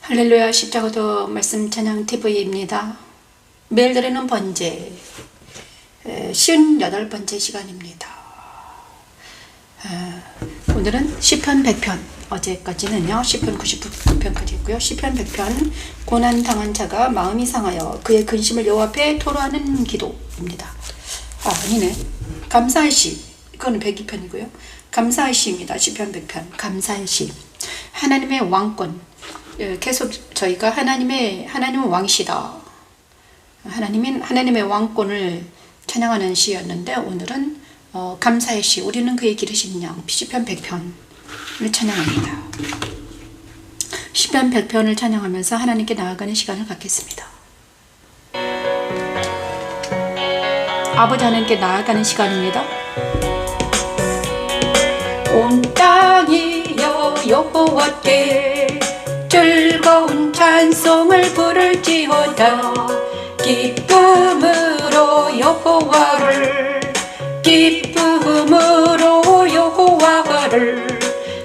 할렐루야 십자가도 말씀 찬양 TV입니다. 매일 드리는 번제 58번째 시간입니다. 오늘은 시편 100편, 어제까지는요 시편 99편까지 있고요. 시편 100편, 고난당한 자가 마음이 상하여 그의 근심을 여호와 앞에 토로하는 기도입니다. 아니네, 감사의 시, 이거는 102편이고요 감사의 시입니다. 시편 100편 감사의 시. 하나님의 왕권, 계속 저희가 하나님은 왕이시다, 하나님의 왕권을 찬양하는 시였는데, 오늘은 감사의 시, 우리는 그의 기르신 양, 시편 100편을 찬양합니다. 시편 100편을 찬양하면서 하나님께 나아가는 시간을 갖겠습니다. 아버지 하나님께 나아가는 시간입니다. 온 땅이여 여호와께 즐거운 찬송을 부를지어다. 기쁨으로 여호와를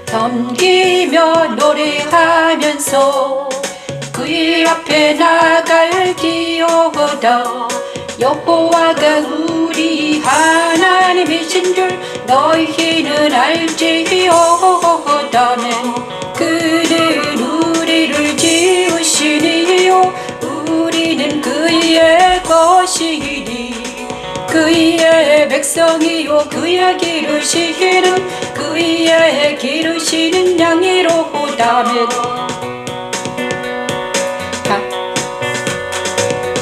섬기며 노래하면서 그의 앞에 나갈지어다. 여호와가 우리 하나님이신 줄 너희는 알지어다면, 그는 우리를 지으시니요 우리는 그의 것이니, 그의 백성이요 그의 기르시는 양이로다면,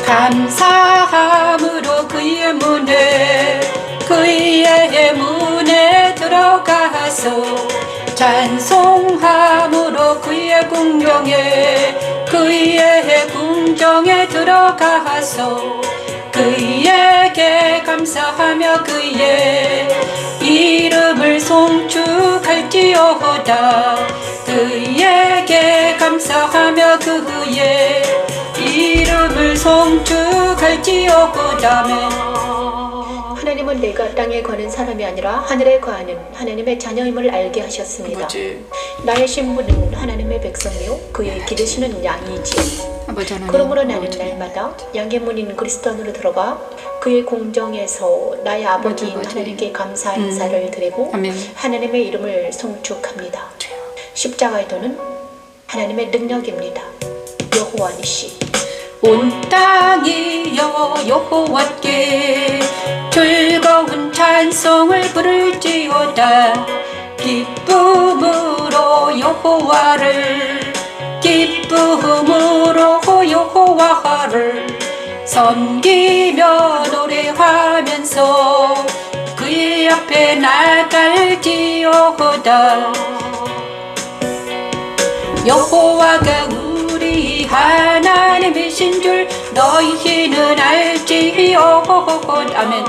감사함으로 그의 문에 들어가서 찬송함으로 그의 궁정에 들어가서 그에게 감사하며 그의 이름을 송축할지어다. 그에게 감사하며 그의 이름을 송축할지어다면, 하나님은 내가 땅에 거는 사람이 아니라 하늘에 거하는 하나님의 자녀임을 알게 하셨습니다. 뭐지? 나의 신부는 하나님의 백성이요 그의 기르시는 양이지요. 그러므로 나는 날마다 양의 문인 그리스도 안으로 들어가 그의 공정에서 나의 아버지인 하나님께 감사 인사를 드리고 하나님의 이름을 송축합니다. 십자가의 도는 하나님의 능력입니다. 여호와니시. 온 땅이여 여호와께 즐거운 찬송을 부를지어다. 기쁨으로 여호와를 섬기며 노래하면서 그의 앞에 나갈지어다. 여호와가 우리 하나님이신 줄 너희는 알지어다면,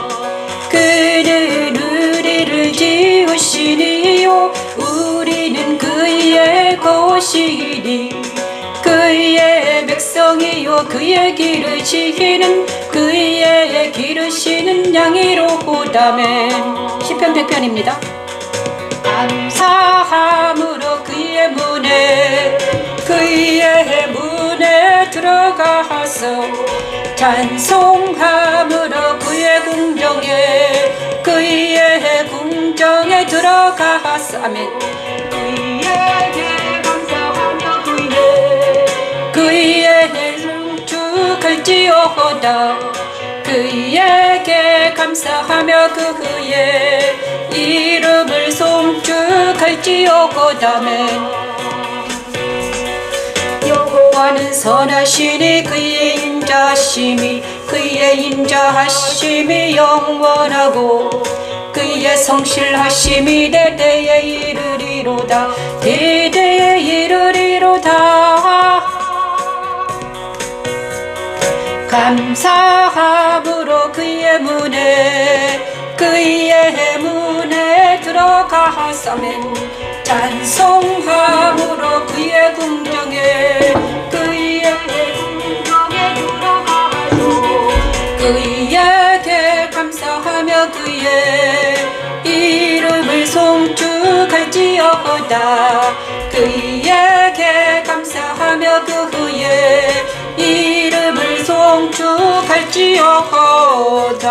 그는 우리를 지으시니요 우리는 그의 것이니, 그의 백성이요 그의 기르시는 양이로다면. 시편 100편입니다. 감사함으로 그의 문에 들어가서 찬송함으로 그의 궁정에 들어가서 아멘. 그에게 감사하며 그의 송축할지어다. 그에게 감사하며 그의 이름을 송축할지어다면, 여호와는 선하시니 그의 인자하심이 영원하고 그의 성실하심이 대대에 이르리로다. 감사함으로 그의 문에 들어가사면, 찬송함으로 그의 궁정에 들어가서 그에게 감사하며 그의 이름을 송축할지어다. 그에게 감사하며 찬양하자.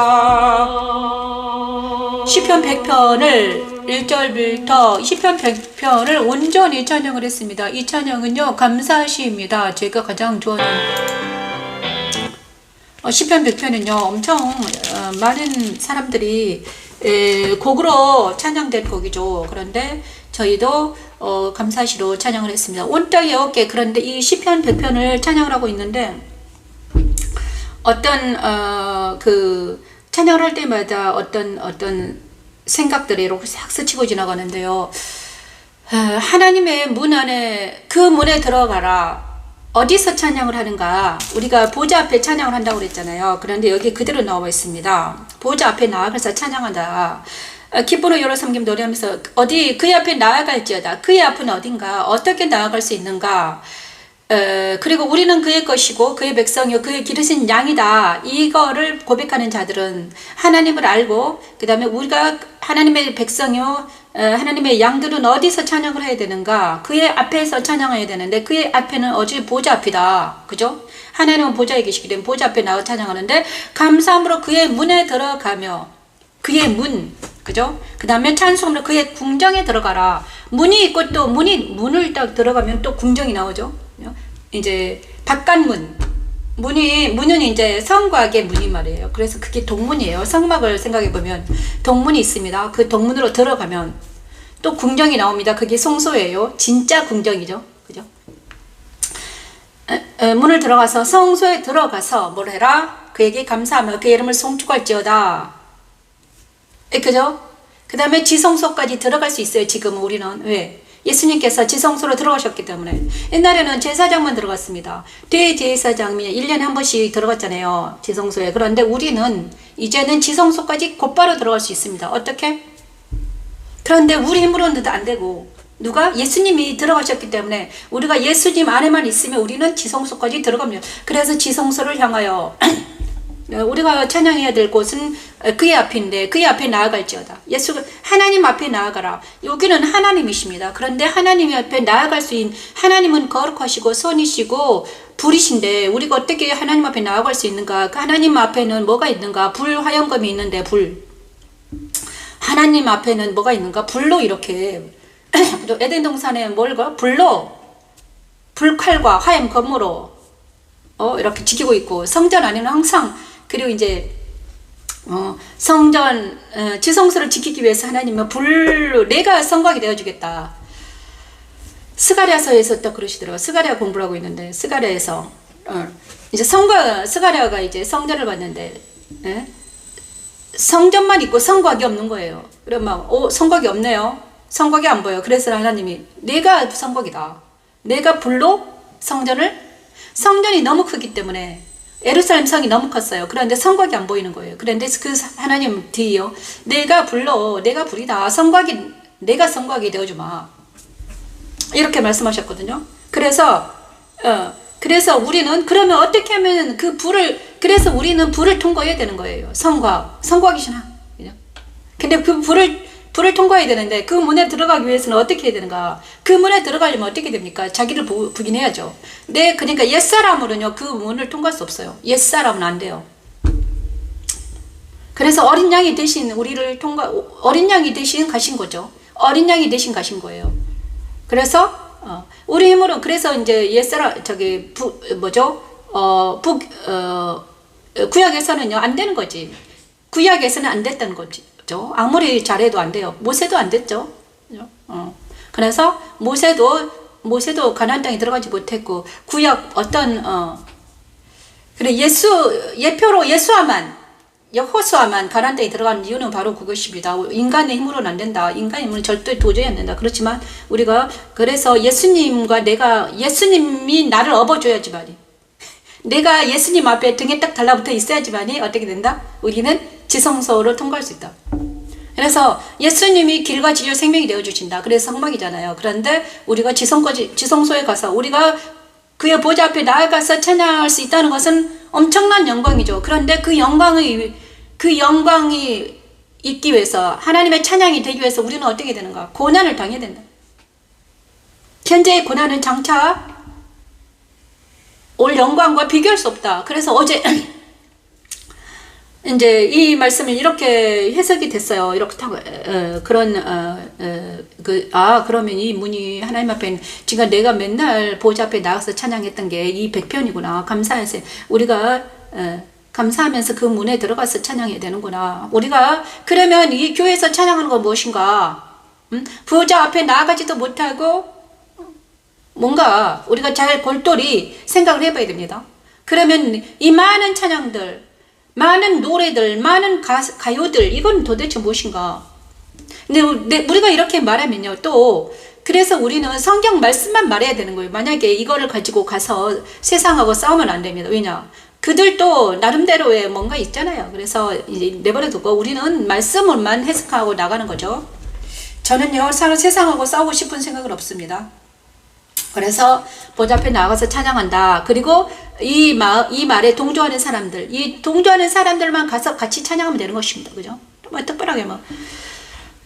시편 100편을 1절부터 시편 100편을 온전히 찬양을 했습니다. 이 찬양은요 감사시입니다. 제가 가장 좋아하는 시편 100편은요 엄청 많은 사람들이 곡으로 찬양된 곡이죠. 그런데 저희도 감사시로 찬양을 했습니다. 온 땅에 어깨. 그런데 이 시편 100편을 찬양을 하고 있는데 어떤 그 찬양을 할 때마다 어떤 생각들이 이렇게 싹 스치고 지나가는데요. 하나님의 문 안에 그 문에 들어가라. 어디서 찬양을 하는가? 우리가 보좌 앞에 찬양을 한다고 그랬잖아요. 그런데 여기 그대로 나와 있습니다. 보좌 앞에 나아가서 찬양한다. 기쁨으로 여러 섬김 노래하면서 어디 그의 앞에 나아갈지어다. 그의 앞은 어딘가? 어떻게 나아갈 수 있는가? 그리고 우리는 그의 것이고 그의 백성이요 그의 기르신 양이다. 이거를 고백하는 자들은 하나님을 알고 그 다음에 우리가 하나님의 백성이요 하나님의 양들은 어디서 찬양을 해야 되는가? 그의 앞에서 찬양해야 되는데 그의 앞에는 어찌 보좌 앞이다. 그죠? 하나님은 보좌에 계시기 때문에 보좌 앞에 나와 찬양하는데 감사함으로 그의 문에 들어가며 그의 문 그죠? 그 다음에 찬송으로 그의 궁정에 들어가라. 문이 있고 또 문을 딱 들어가면 또 궁정이 나오죠. 이제 바깥문 문은 이제 성곽의 문이 말이에요. 그래서 그게 동문이에요. 성막을 생각해 보면 동문이 있습니다. 그 동문으로 들어가면 또 궁정이 나옵니다. 그게 성소예요. 진짜 궁정이죠. 그죠? 문을 들어가서 성소에 들어가서 뭘 해라? 그에게 감사하며 그의 이름을 송축할지어다. 그죠? 그 다음에 지성소까지 들어갈 수 있어요. 지금 우리는 왜? 예수님께서 지성소로 들어가셨기 때문에. 옛날에는 제사장만 들어갔습니다. 대제사장이 1년에 한 번씩 들어갔잖아요. 지성소에. 그런데 우리는 이제는 지성소까지 곧바로 들어갈 수 있습니다. 어떻게? 그런데 우리 힘으로는 안 되고 누가? 예수님이 들어가셨기 때문에 우리가 예수님 안에만 있으면 우리는 지성소까지 들어갑니다. 그래서 지성소를 향하여 우리가 찬양해야 될 곳은 그의 앞인데 그의 앞에 나아갈지어다. 예수가 하나님 앞에 나아가라. 여기는 하나님이십니다. 그런데 하나님 앞에 나아갈 수 있는 하나님은 거룩하시고 선이시고 불이신데 우리가 어떻게 하나님 앞에 나아갈 수 있는가? 그 하나님 앞에는 뭐가 있는가? 불 화염검이 있는데 불. 하나님 앞에는 뭐가 있는가? 불로 이렇게 에덴 동산에 뭘까? 불로 불칼과 화염검으로 이렇게 지키고 있고 성전 안에는 항상 그리고 이제 성전 지성소를 지키기 위해서 하나님은 불로 내가 성곽이 되어주겠다. 스가랴서에서 또 그러시더라고요. 스가랴 공부를 하고 있는데 스가랴에서 이제 스가랴가 이제 성전을 봤는데 성전만 있고 성곽이 없는 거예요. 그러면 성곽이 없네요. 성곽이 안 보여. 그래서 하나님이 내가 성곽이다. 내가 불로 성전이 너무 크기 때문에 예루살렘 성이 너무 컸어요. 그런데 성곽이 안 보이는 거예요. 그런데 그 하나님 뒤요. 내가 불이다. 내가 성곽이 되어주마. 이렇게 말씀하셨거든요. 그래서 우리는 그러면 어떻게 하면 그래서 우리는 불을 통과해야 되는 거예요. 성곽이시나. 근데 그 불을 통과해야 되는데 그 문에 들어가기 위해서는 어떻게 해야 되는가? 그 문에 들어가려면 어떻게 됩니까? 자기를 부인해야죠. 그러니까 옛사람으로는요 그 문을 통과할 수 없어요. 옛사람은 안 돼요. 그래서 어린 양이 대신 어린 양이 대신 가신 거죠. 어린 양이 대신 가신 거예요. 그래서 우리 힘으로 그래서 이제 옛사람 구약에서는요 안 되는 거지. 구약에서는 안 됐다는 거지. 아무리 잘해도 안 돼요. 모세도 안 됐죠. 그래서 모세도 가나안 땅에 들어가지 못했고 구약 그래 예표로 여호수아만 가나안 땅에 들어가는 이유는 바로 그것입니다. 인간의 힘으로는 안 된다. 인간의 힘으로는 절대 도저히 안 된다. 그렇지만 우리가 그래서 예수님이 나를 업어줘야지만이 내가 예수님 앞에 등에 딱 달라붙어 있어야지만이 어떻게 된다? 우리는 지성소를 통과할 수 있다. 그래서 예수님이 길과 진리와 생명이 되어주신다. 그래서 성막이잖아요. 그런데 우리가 지성소에 가서 우리가 그의 보좌 앞에 나아가서 찬양할 수 있다는 것은 엄청난 영광이죠. 그런데 그 영광이 있기 위해서 하나님의 찬양이 되기 위해서 우리는 어떻게 되는가? 고난을 당해야 된다. 현재의 고난은 장차 올 영광과 비교할 수 없다. 그래서 어제 이제 이 말씀을 이렇게 해석이 됐어요. 이렇게 그러면 이 문이 하나님 앞에 지금 내가 맨날 보좌 앞에 나가서 찬양했던 게 이 100편이구나. 감사해서 우리가 감사하면서 그 문에 들어가서 찬양해야 되는구나. 우리가 그러면 이 교회에서 찬양하는 건 무엇인가? 보좌 앞에 나가지도 못하고 뭔가 우리가 잘 골똘히 생각을 해봐야 됩니다. 그러면 이 많은 찬양들, 많은 노래들, 많은 가요들, 이건 도대체 무엇인가? 근데 우리가 이렇게 말하면요, 또 그래서 우리는 성경 말씀만 말해야 되는 거예요. 만약에 이거를 가지고 가서 세상하고 싸우면 안 됩니다. 왜냐? 그들도 나름대로의 뭔가 있잖아요. 그래서 이제 내버려두고 우리는 말씀을만 해석하고 나가는 거죠. 저는요, 세상하고 싸우고 싶은 생각은 없습니다. 그래서 보좌 앞에 나가서 찬양한다. 그리고 이 말에 동조하는 사람들, 이 동조하는 사람들만 가서 같이 찬양하면 되는 것입니다. 그죠? 뭐 특별하게 뭐.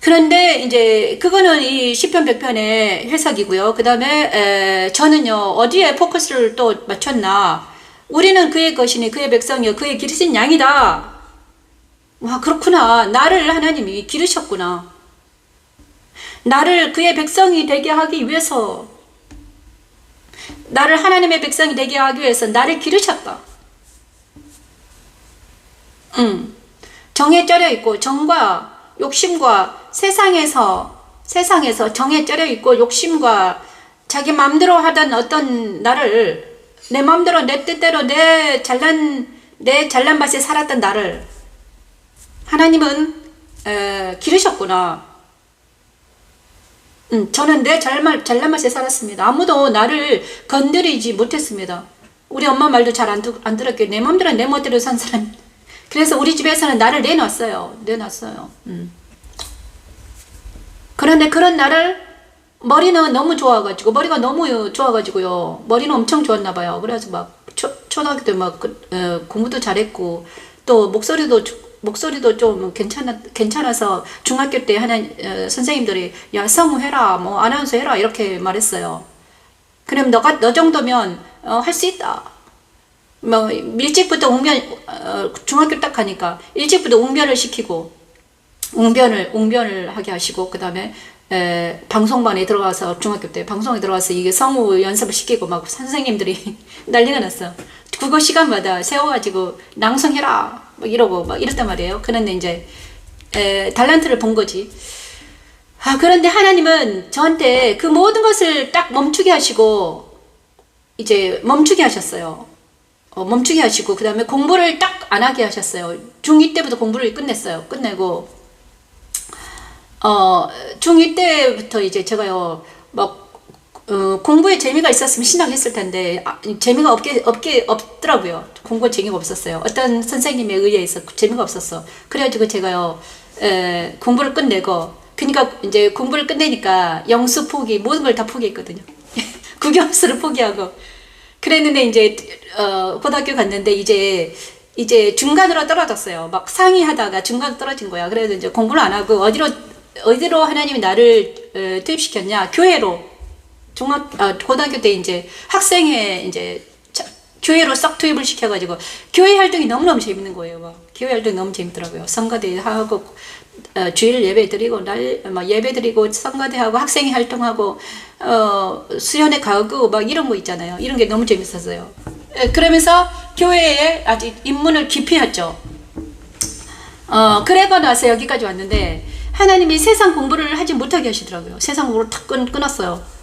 그런데 이제 그거는 이 시편 100편의 해석이고요. 그 다음에 저는요, 어디에 포커스를 또 맞췄나? 우리는 그의 것이니 그의 백성이요 그의 기르신 양이다. 와, 그렇구나. 나를 하나님이 기르셨구나. 나를 그의 백성이 되게 하기 위해서, 나를 하나님의 백성이 되게 하기 위해서 나를 기르셨다. 정에 쩔여 있고 정과 욕심과 세상에서 정에 쩔여 있고 욕심과 자기 마음대로 하던 어떤 나를, 내 마음대로 내 뜻대로 내 잘난 맛에 살았던 나를 하나님은 기르셨구나. 저는 내 잘난 맛에 살았습니다. 아무도 나를 건드리지 못했습니다. 우리 엄마 말도 잘 안 들었기에 내 맘대로 내 멋대로 산 사람. 그래서 우리 집에서는 나를 내놨어요. 그런데 그런 나를 머리가 너무 좋아가지고요. 머리는 엄청 좋았나 봐요. 그래서 막 초등학교 때 막 공부도 잘했고 또 목소리도 좀 괜찮아서 중학교 때 선생님들이 야, 성우해라, 뭐 아나운서 해라 이렇게 말했어요. 그럼 너 정도면 할 수 있다. 뭐 일찍부터 중학교 딱 가니까 일찍부터 웅변을 시키고 웅변을 하게 하시고, 그 다음에 방송반에 들어가서 중학교 때 방송에 들어가서 이게 성우 연습을 시키고 막 선생님들이 난리가 났어. 국어 시간마다 세워가지고 낭송해라 막 이러고 막 이랬단 말이에요. 그런데 이제 달란트를 본 거지. 그런데 하나님은 저한테 그 모든 것을 딱 멈추게 하시고 이제 멈추게 하셨어요. 멈추게 하시고 그 다음에 공부를 딱 안 하게 하셨어요. 중2 때부터 공부를 끝내고 중2 때부터 이제 제가요 막 공부에 재미가 있었으면 신학했을 텐데 재미가 없더라고요. 공부에 재미가 없었어요. 어떤 선생님에 의해서 재미가 없었어. 그래가지고 제가요 공부를 끝내고, 그러니까 이제 공부를 끝내니까 영수 포기, 모든 걸 다 포기했거든요. 국영수를 포기하고 그랬는데 이제 고등학교 갔는데 이제 중간으로 떨어졌어요. 막 상의하다가 중간으로 떨어진 거야. 그래서 이제 공부를 안 하고 어디로 하나님이 나를 투입시켰냐? 교회로. 고등학교 때 이제 학생회 이제 교회로 싹 투입을 시켜가지고 교회 활동이 너무너무 재밌는 거예요. 막 교회 활동이 너무 재밌더라고요. 성가대 하고 주일 예배 드리고 예배 드리고 성가대 하고 학생회 활동하고 수련회 가고 막 이런 거 있잖아요. 이런 게 너무 재밌었어요. 그러면서 교회에 아주 입문을 깊이 했죠. 그래가 나서 여기까지 왔는데 하나님이 세상 공부를 하지 못하게 하시더라고요. 세상 공부를 탁 끊었어요.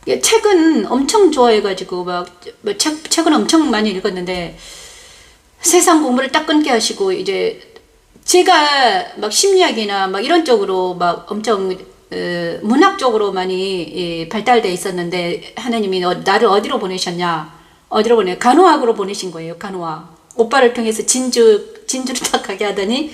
책은 엄청 좋아해가지고 책은 엄청 많이 읽었는데 세상 공부를 딱 끊게 하시고, 이제 제가 막 심리학이나 막 이런 쪽으로 막 엄청 문학 쪽으로 많이 발달돼 있었는데 하나님이 나를 어디로 보내셨냐? 간호학으로 보내신 거예요. 간호학. 오빠를 통해서 진주를 딱 가게 하더니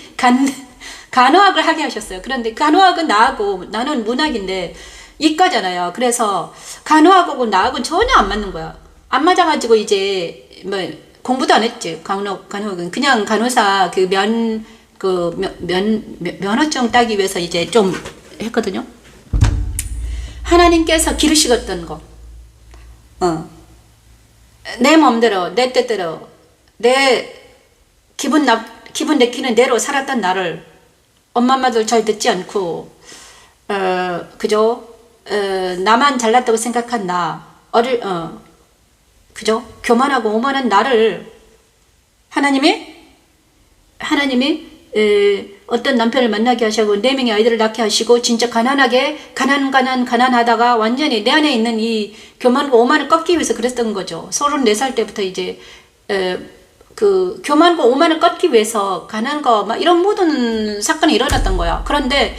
간호학을 하게 하셨어요. 그런데 간호학은 나하고, 나는 문학인데 이과잖아요. 그래서 간호학하고 나하고는 전혀 안 맞는 거야. 안 맞아가지고 이제 뭐 공부도 안 했지. 간호학은 그냥 간호사 면허증 따기 위해서 이제 좀 했거든요. 하나님께서 기르시겠던 거, 내 마음대로, 내 뜻대로, 내 기분 기분 내키는 대로 살았던 나를 엄마 말도 잘 듣지 않고 그죠? 나만 잘났다고 생각한 나 그죠? 교만하고 오만한 나를 하나님이 어떤 남편을 만나게 하시고 4명의 아이들을 낳게 하시고 진짜 가난하다가 완전히 내 안에 있는 이 교만과 오만을 꺾기 위해서 그랬던 거죠. 34살 때부터 이제 그 교만과 오만을 꺾기 위해서 가난과 막 이런 모든 사건이 일어났던 거야. 그런데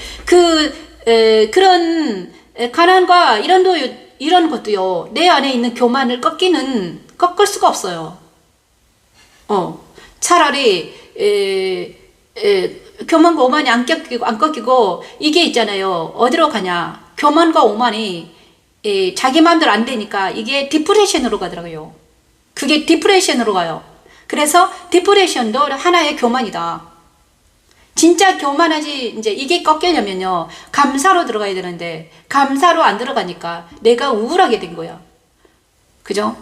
그런 가난과 이런 것도요, 내 안에 있는 교만을 꺾을 수가 없어요. 차라리 교만과 오만이 안 꺾이고 이게 있잖아요. 어디로 가냐? 교만과 오만이 자기 마음대로 안 되니까 이게 디프레션으로 가더라고요. 그게 디프레션으로 가요. 그래서 디프레션도 하나의 교만이다. 진짜 교만하지, 이제 이게 꺾이려면요, 감사로 들어가야 되는데, 감사로 안 들어가니까 내가 우울하게 된 거야. 그죠?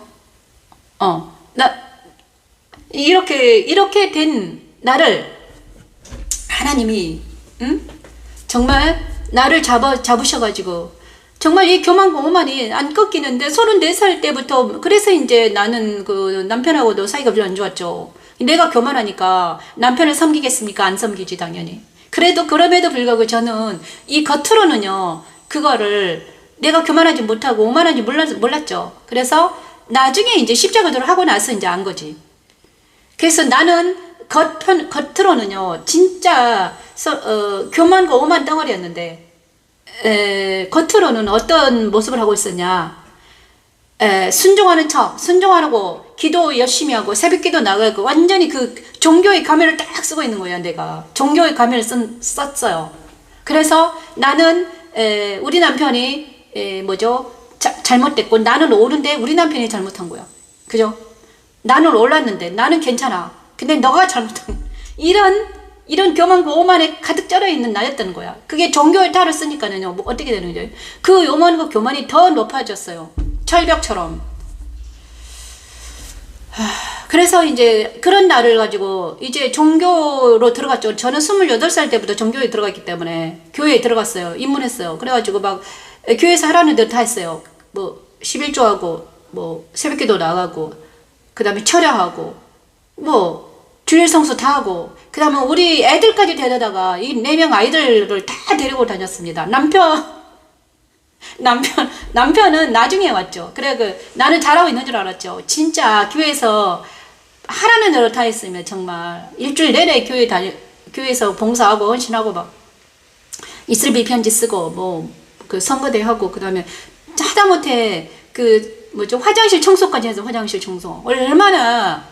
이렇게 된 나를 하나님이, 정말 나를 잡으셔가지고, 정말 이 교만과 오만이 안 꺾이는데 34살 때부터 그래서 이제 나는 그 남편하고도 사이가 별로 안 좋았죠. 내가 교만하니까 남편을 섬기겠습니까? 안 섬기지 당연히. 그럼에도 불구하고 저는 이 겉으로는요 그거를 내가 교만하지 못하고 오만한지 몰랐죠. 그래서 나중에 이제 십자가도를 하고 나서 이제 안 거지. 그래서 나는 겉으로는요 진짜 교만과 오만 덩어리였는데 겉으로는 어떤 모습을 하고 있었냐. 순종하고 기도 열심히 하고 새벽기도 나가고 완전히 그 종교의 가면을 딱 쓰고 있는 거야. 내가 종교의 가면을 썼어요. 그래서 나는 우리 남편이 잘못됐고 나는 옳은데 우리 남편이 잘못한 거야. 그죠? 나는 옳았는데 나는 괜찮아. 근데 너가 잘못한 이런 교만과 오만에 가득 쩔어 있는 나였다는 거야. 그게 종교의 탈을 쓰니까는요, 뭐 어떻게 되는 거죠? 그 오만과 교만이 더 높아졌어요. 철벽처럼. 그래서 이제 그런 날을 가지고 이제 종교로 들어갔죠. 저는 28살 때부터 종교에 들어갔기 때문에 교회에 들어갔어요. 입문했어요. 그래가지고 막 교회에서 하라는 대로 다 했어요. 뭐 11조하고 뭐 새벽기도 나가고 그 다음에 철야하고 뭐 주일 성수 다 하고 그 다음에 우리 애들까지 데려다가 이 4명 아이들을 다 데리고 다녔습니다. 남편은 나중에 왔죠. 그래 나는 잘하고 있는 줄 알았죠. 진짜 교회에서 하라는 대로 다 했으면 정말 일주일 내내 교회에서 봉사하고 헌신하고 막 이슬비 편지 쓰고 뭐 그 선거대 하고 그 다음에 하다못해 화장실 청소까지 해서 화장실 청소 얼마나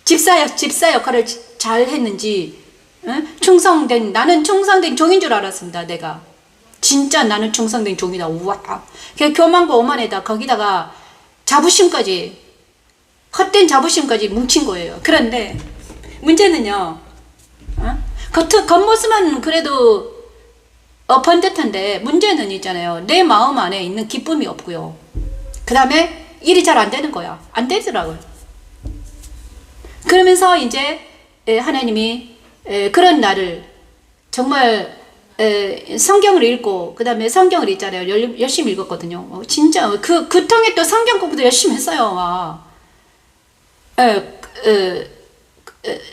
집사 역할을 잘 했는지, 나는 충성된 종인 줄 알았습니다, 내가. 진짜 나는 충성된 종이다, 우와. 교만과 오만에다, 거기다가 헛된 자부심까지 뭉친 거예요. 그런데, 문제는요, 겉모습은 그래도 번듯한데, 문제는 있잖아요. 내 마음 안에 있는 기쁨이 없고요. 그 다음에, 일이 잘 안 되는 거야. 안 되더라고요. 그러면서 이제 하나님이 그런 나를 정말 성경을 읽고 그 다음에 성경을 읽잖아요. 열심히 읽었거든요. 진짜 그 통에 또 성경 공부도 열심히 했어요.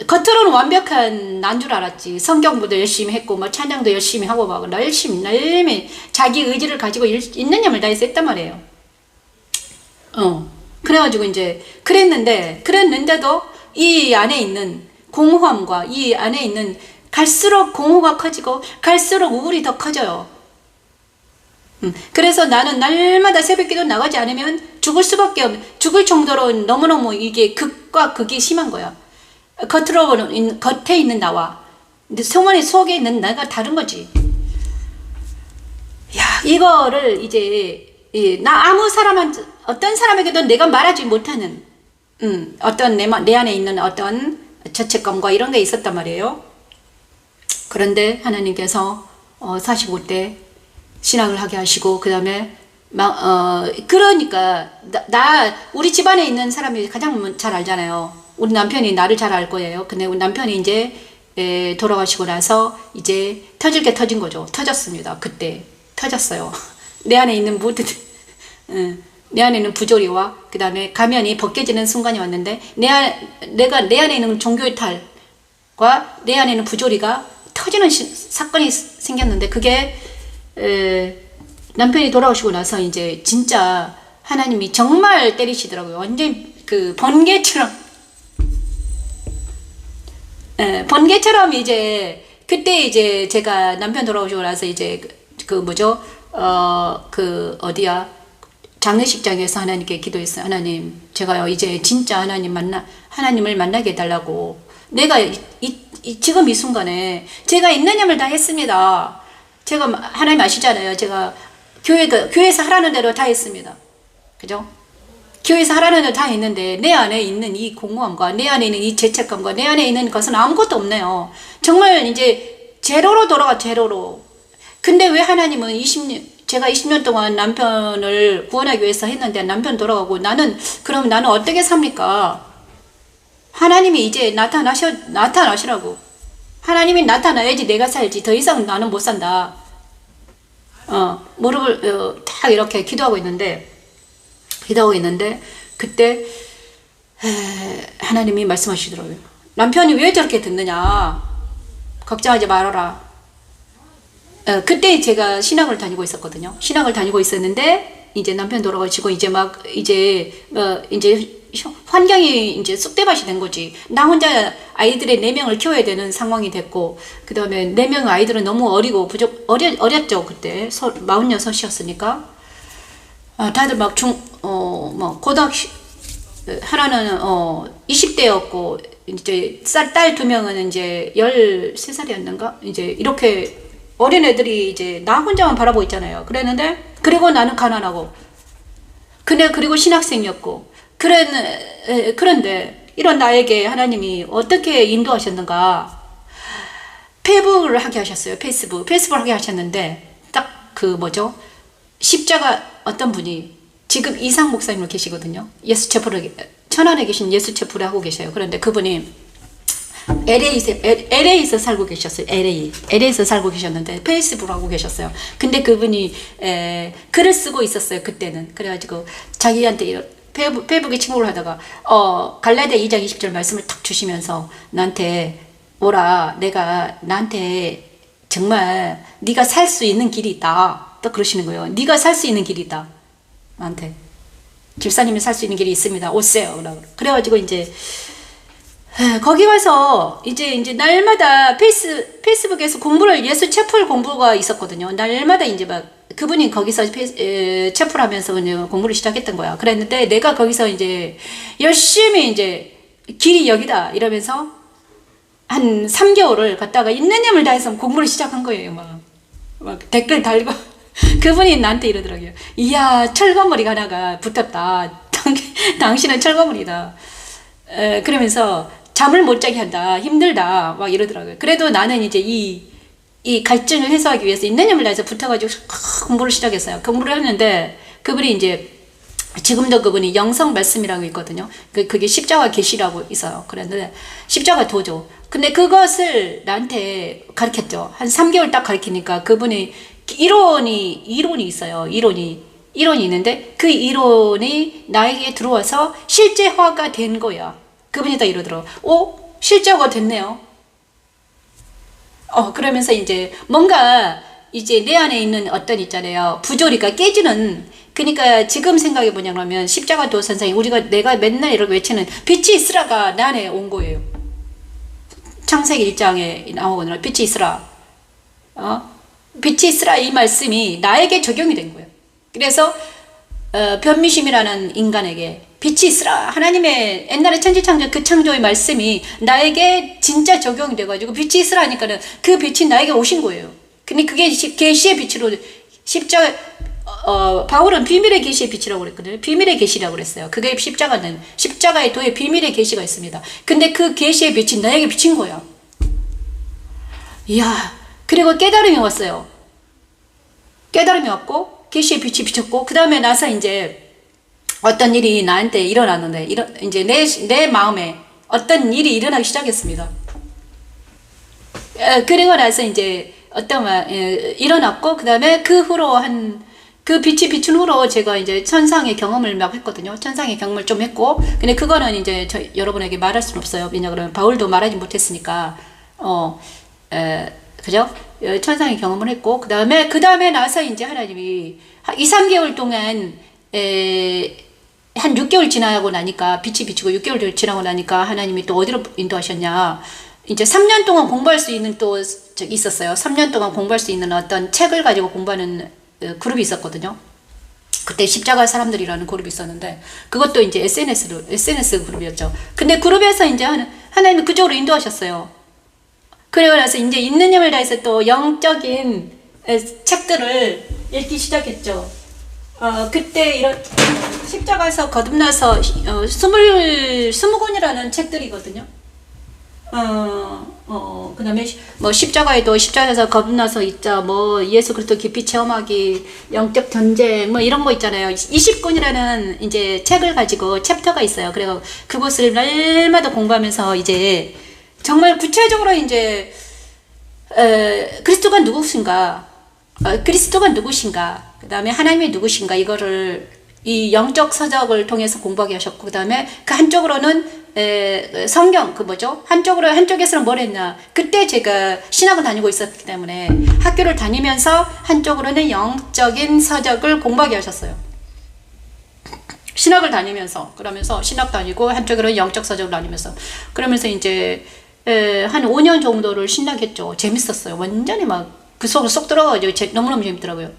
겉으로는 완벽한 난 줄 알았지. 성경부도 열심히 했고 뭐 찬양도 열심히 하고 막 열심히 자기 의지를 가지고 있는 힘을 다해서 했단 말이에요. 그래가지고 이제 그랬는데도 이 안에 있는 공허함과 이 안에 있는 갈수록 공허가 커지고 갈수록 우울이 더 커져요. 그래서 나는 날마다 새벽기도 나가지 않으면 죽을 정도로 너무너무 이게 극과 극이 심한 거야. 겉에 있는 나와 속에 있는 나가 다른 거지. 야, 이거를 이제 나 어떤 사람에게도 내가 말하지 못하는 어떤 내 안에 있는 어떤 죄책감과 이런 게 있었단 말이에요. 그런데 하나님께서 45때 신앙을 하게 하시고 그 다음에 그러니까 우리 집안에 있는 사람이 가장 잘 알잖아요. 우리 남편이 나를 잘 알 거예요. 근데 우리 남편이 이제 돌아가시고 나서 이제 터질 게 터진 거죠. 터졌습니다. 그때 터졌어요. 내 안에 있는 모든 내 안에 있는 부조리와 그 다음에 가면이 벗겨지는 순간이 왔는데 내가 내 안에 있는 종교이탈과 내 안에 있는 부조리가 터지는 사건이 생겼는데 그게 남편이 돌아오시고 나서 이제 진짜 하나님이 정말 때리시더라고요. 완전 그 번개처럼 이제 그때 이제 제가 남편 돌아오시고 나서 이제 어디야 장례식장에서 하나님께 기도했어요. 하나님, 제가요 이제 진짜 하나님을 만나게 해달라고. 내가 지금 이 순간에 제가 있는 힘을 다 했습니다. 제가 하나님 아시잖아요. 제가 교회에서 하라는 대로 다 했습니다. 그죠? 교회에서 하라는 대로 다 했는데 내 안에 있는 이 공허함과 내 안에 있는 이 죄책감과 내 안에 있는 것은 아무것도 없네요. 정말 이제 제로로 돌아가 제로로. 근데 왜 하나님은 제가 20년 동안 남편을 구원하기 위해서 했는데 남편 돌아가고 그럼 나는 어떻게 삽니까? 하나님이 이제 나타나시라고. 하나님이 나타나야지 내가 살지. 더 이상 나는 못 산다. 무릎을 딱 이렇게 기도하고 있는데 그때 하나님이 말씀하시더라고요. 남편이 왜 저렇게 듣느냐? 걱정하지 말아라. 그때 제가 신학을 다니고 있었거든요. 신학을 다니고 있었는데 이제 남편 돌아가시고 이제 환경이 이제 쑥대밭이 된 거지. 나 혼자 아이들의 4명을 키워야 되는 상황이 됐고, 그 다음에 4명 아이들은 너무 어리고 어렸죠. 그때 46이었으니까. 다들 하나는 20대였고 이제 딸 2명은 이제 13살이었는가? 이제 이렇게 어린 애들이 이제 나 혼자만 바라보고 있잖아요. 그리고 나는 가난하고, 그리고 신학생이었고, 그런데 이런 나에게 하나님이 어떻게 인도하셨는가? 페이북을 하게 하셨어요. 페이스북을 하게 하셨는데, 십자가 어떤 분이 지금 이상 목사님으로 계시거든요. 천안에 계신 예수 체프를 하고 계셔요. 그런데 그분이 LA에서 살고 계셨어요. LA에서 살고 계셨는데 페이스북을 하고 계셨어요. 근데 그분이 글을 쓰고 있었어요. 그때는. 그래가지고 자기한테 페이북에 친구를 하다가 갈라디아 2장 20절 말씀을 탁 주시면서 나한테 오라. 내가 나한테 정말 네가 살 수 있는 길이 있다. 또 그러시는 거예요. 네가 살 수 있는 길이 있다. 나한테. 집사님이 살 수 있는 길이 있습니다. 오세요. 그래가지고 이제 거기 가서 이제 날마다 페이스북에서 예수 채플 공부가 있었거든요. 날마다 이제 그분이 거기서 채플 하면서 그냥 공부를 시작했던 거야. 그랬는데 내가 거기서 이제 열심히 이제 길이 여기다 이러면서 한 3개월을 갔다가 있는 힘을 다해서 공부를 시작한 거예요. 막 댓글 달고. 그분이 나한테 이러더라고요. 이야, 철거머리가 하나가 붙었다. 당신은 철거머리다. 그러면서 잠을 못 자게 한다. 힘들다. 막 이러더라고요. 그래도 나는 이제 이 갈증을 해소하기 위해서 있는 힘을 다해서 붙어가지고 공부를 시작했어요. 공부를 했는데 그분이 이제 지금도 그분이 영성 말씀이라고 있거든요. 그게 십자가 계시라고 있어요. 그랬는데 십자가 도죠. 근데 그것을 나한테 가르쳤죠. 한 3개월 딱 가르치니까 그분이 이론이 있어요. 이론이 있는데 그 이론이 나에게 들어와서 실제화가 된 거야. 그분이 다 이러더라고. 실제화가 됐네요. 그러면서 이제 뭔가 이제 내 안에 있는 어떤 있잖아요. 부조리가 깨지는. 그러니까 지금 생각해 보냐면 십자가 도 선생님, 내가 맨날 이렇게 외치는 빛이 있으라가 내 안에 온 거예요. 창세기 1장에 나오거든요. 빛이 있으라. 빛이 있으라 이 말씀이 나에게 적용이 된 거예요. 그래서 변미심이라는 인간에게 빛이 있으라 하나님의 옛날에 천지창조 그 창조의 말씀이 나에게 진짜 적용이 돼가지고 빛이 있으라 하니까는 그 빛이 나에게 오신 거예요. 근데 그게 계시의 빛으로 바울은 비밀의 계시의 빛이라고 그랬거든요. 비밀의 계시라고 그랬어요. 그게 십자가의 도에 비밀의 계시가 있습니다. 근데 그 계시의 빛이 나에게 비친 거야. 이야. 그리고 깨달음이 왔어요. 깨달음이 왔고 계시의 빛이 비쳤고 그 다음에 나서 이제 어떤 일이 나한테 일어났는데 이제 내 마음에 어떤 일이 일어나기 시작했습니다. 그리고 나서 이제 일어났고 그 다음에 그 후로 그 빛이 비춘 후로 제가 이제 천상의 경험을 막 했거든요. 천상의 경험을 좀 했고, 근데 그거는 이제 여러분에게 말할 수는 없어요. 왜냐하면 바울도 말하지 못했으니까, 그죠? 천상의 경험을 했고, 그 다음에 나서 이제 하나님이 2, 3개월 동안, 한 6개월 지나고 나니까, 빛이 비치고 6개월 지나고 나니까 하나님이 또 어디로 인도하셨냐. 이제 3년 동안 공부할 수 있는 또 있었어요. 3년 동안 공부할 수 있는 어떤 책을 가지고 공부하는 그룹이 있었거든요. 그때 십자가 사람들이라는 그룹이 있었는데 그것도 이제 SNS 그룹이었죠. 근데 그룹에서 이제 하나님이 그쪽으로 인도하셨어요. 그리고 나서 이제 있는 힘을 다해서 또 영적인 책들을 읽기 시작했죠. 그때 이런 십자가에서 거듭나서 20권이라는 책들이거든요. 그 다음에 뭐 십자가에서 거듭나서 있자, 뭐 예수 그리스도 깊이 체험하기, 영적 전쟁, 뭐 이런 거 있잖아요. 20권이라는 이제 책을 가지고 챕터가 있어요. 그래서 그것을 날마다 공부하면서 이제 정말 구체적으로 이제 그리스도가 누구신가, 그 다음에 하나님이 누구신가, 이거를 이 영적 서적을 통해서 공부하게 하셨고, 그 다음에 그 한쪽으로는 성경, 한쪽에서는 뭘 했나. 그때 제가 신학을 다니고 있었기 때문에 학교를 다니면서 한쪽으로는 영적인 서적을 공부하게 하셨어요. 신학을 다니면서, 그러면서 신학 다니고 한쪽으로는 영적 서적을 다니면서, 그러면서 이제 한 5년 정도를 신학했죠. 재밌었어요. 완전히 막 그 속으로 쏙 들어가가지고 너무너무 재밌더라고요.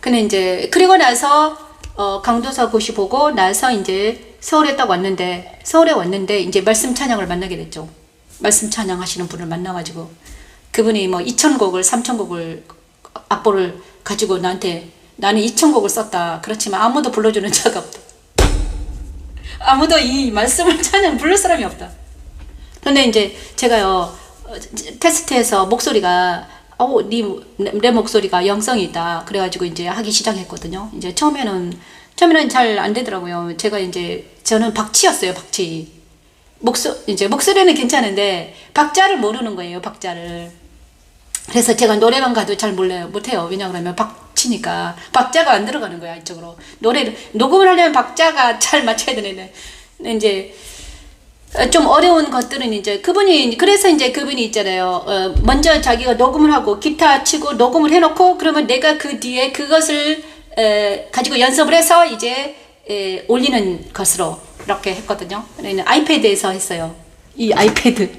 근데 이제 그리고 나서 강도사 고시 보고 나서 이제 서울에 왔는데 이제 말씀 찬양을 만나게 됐죠. 말씀 찬양 하시는 분을 만나가지고 그분이 뭐 2,000곡을 3,000곡을 악보를 가지고 나한테 나는 2,000곡을 썼다. 그렇지만 아무도 불러주는 자가 없다. 아무도 이 말씀을 찬양 부를 사람이 없다. 근데 이제 제가요 테스트에서 목소리가 내 목소리가 영성이 있다. 그래가지고 이제 하기 시작했거든요. 이제 처음에는 잘 안 되더라고요. 저는 박치였어요, 박치. 목소리는 괜찮은데, 박자를 모르는 거예요, 박자를. 그래서 제가 노래방 가도 잘 못해요. 왜냐 그러면 박치니까. 박자가 안 들어가는 거야, 이쪽으로. 녹음을 하려면 박자가 잘 맞춰야 되는데, 이제, 좀 어려운 것들은 그래서 그분이 있잖아요. 먼저 자기가 녹음을 하고 기타 치고 녹음을 해놓고 그러면 내가 그 뒤에 그것을 가지고 연습을 해서 이제 올리는 것으로 이렇게 했거든요. 아이패드에서 했어요. 이 아이패드를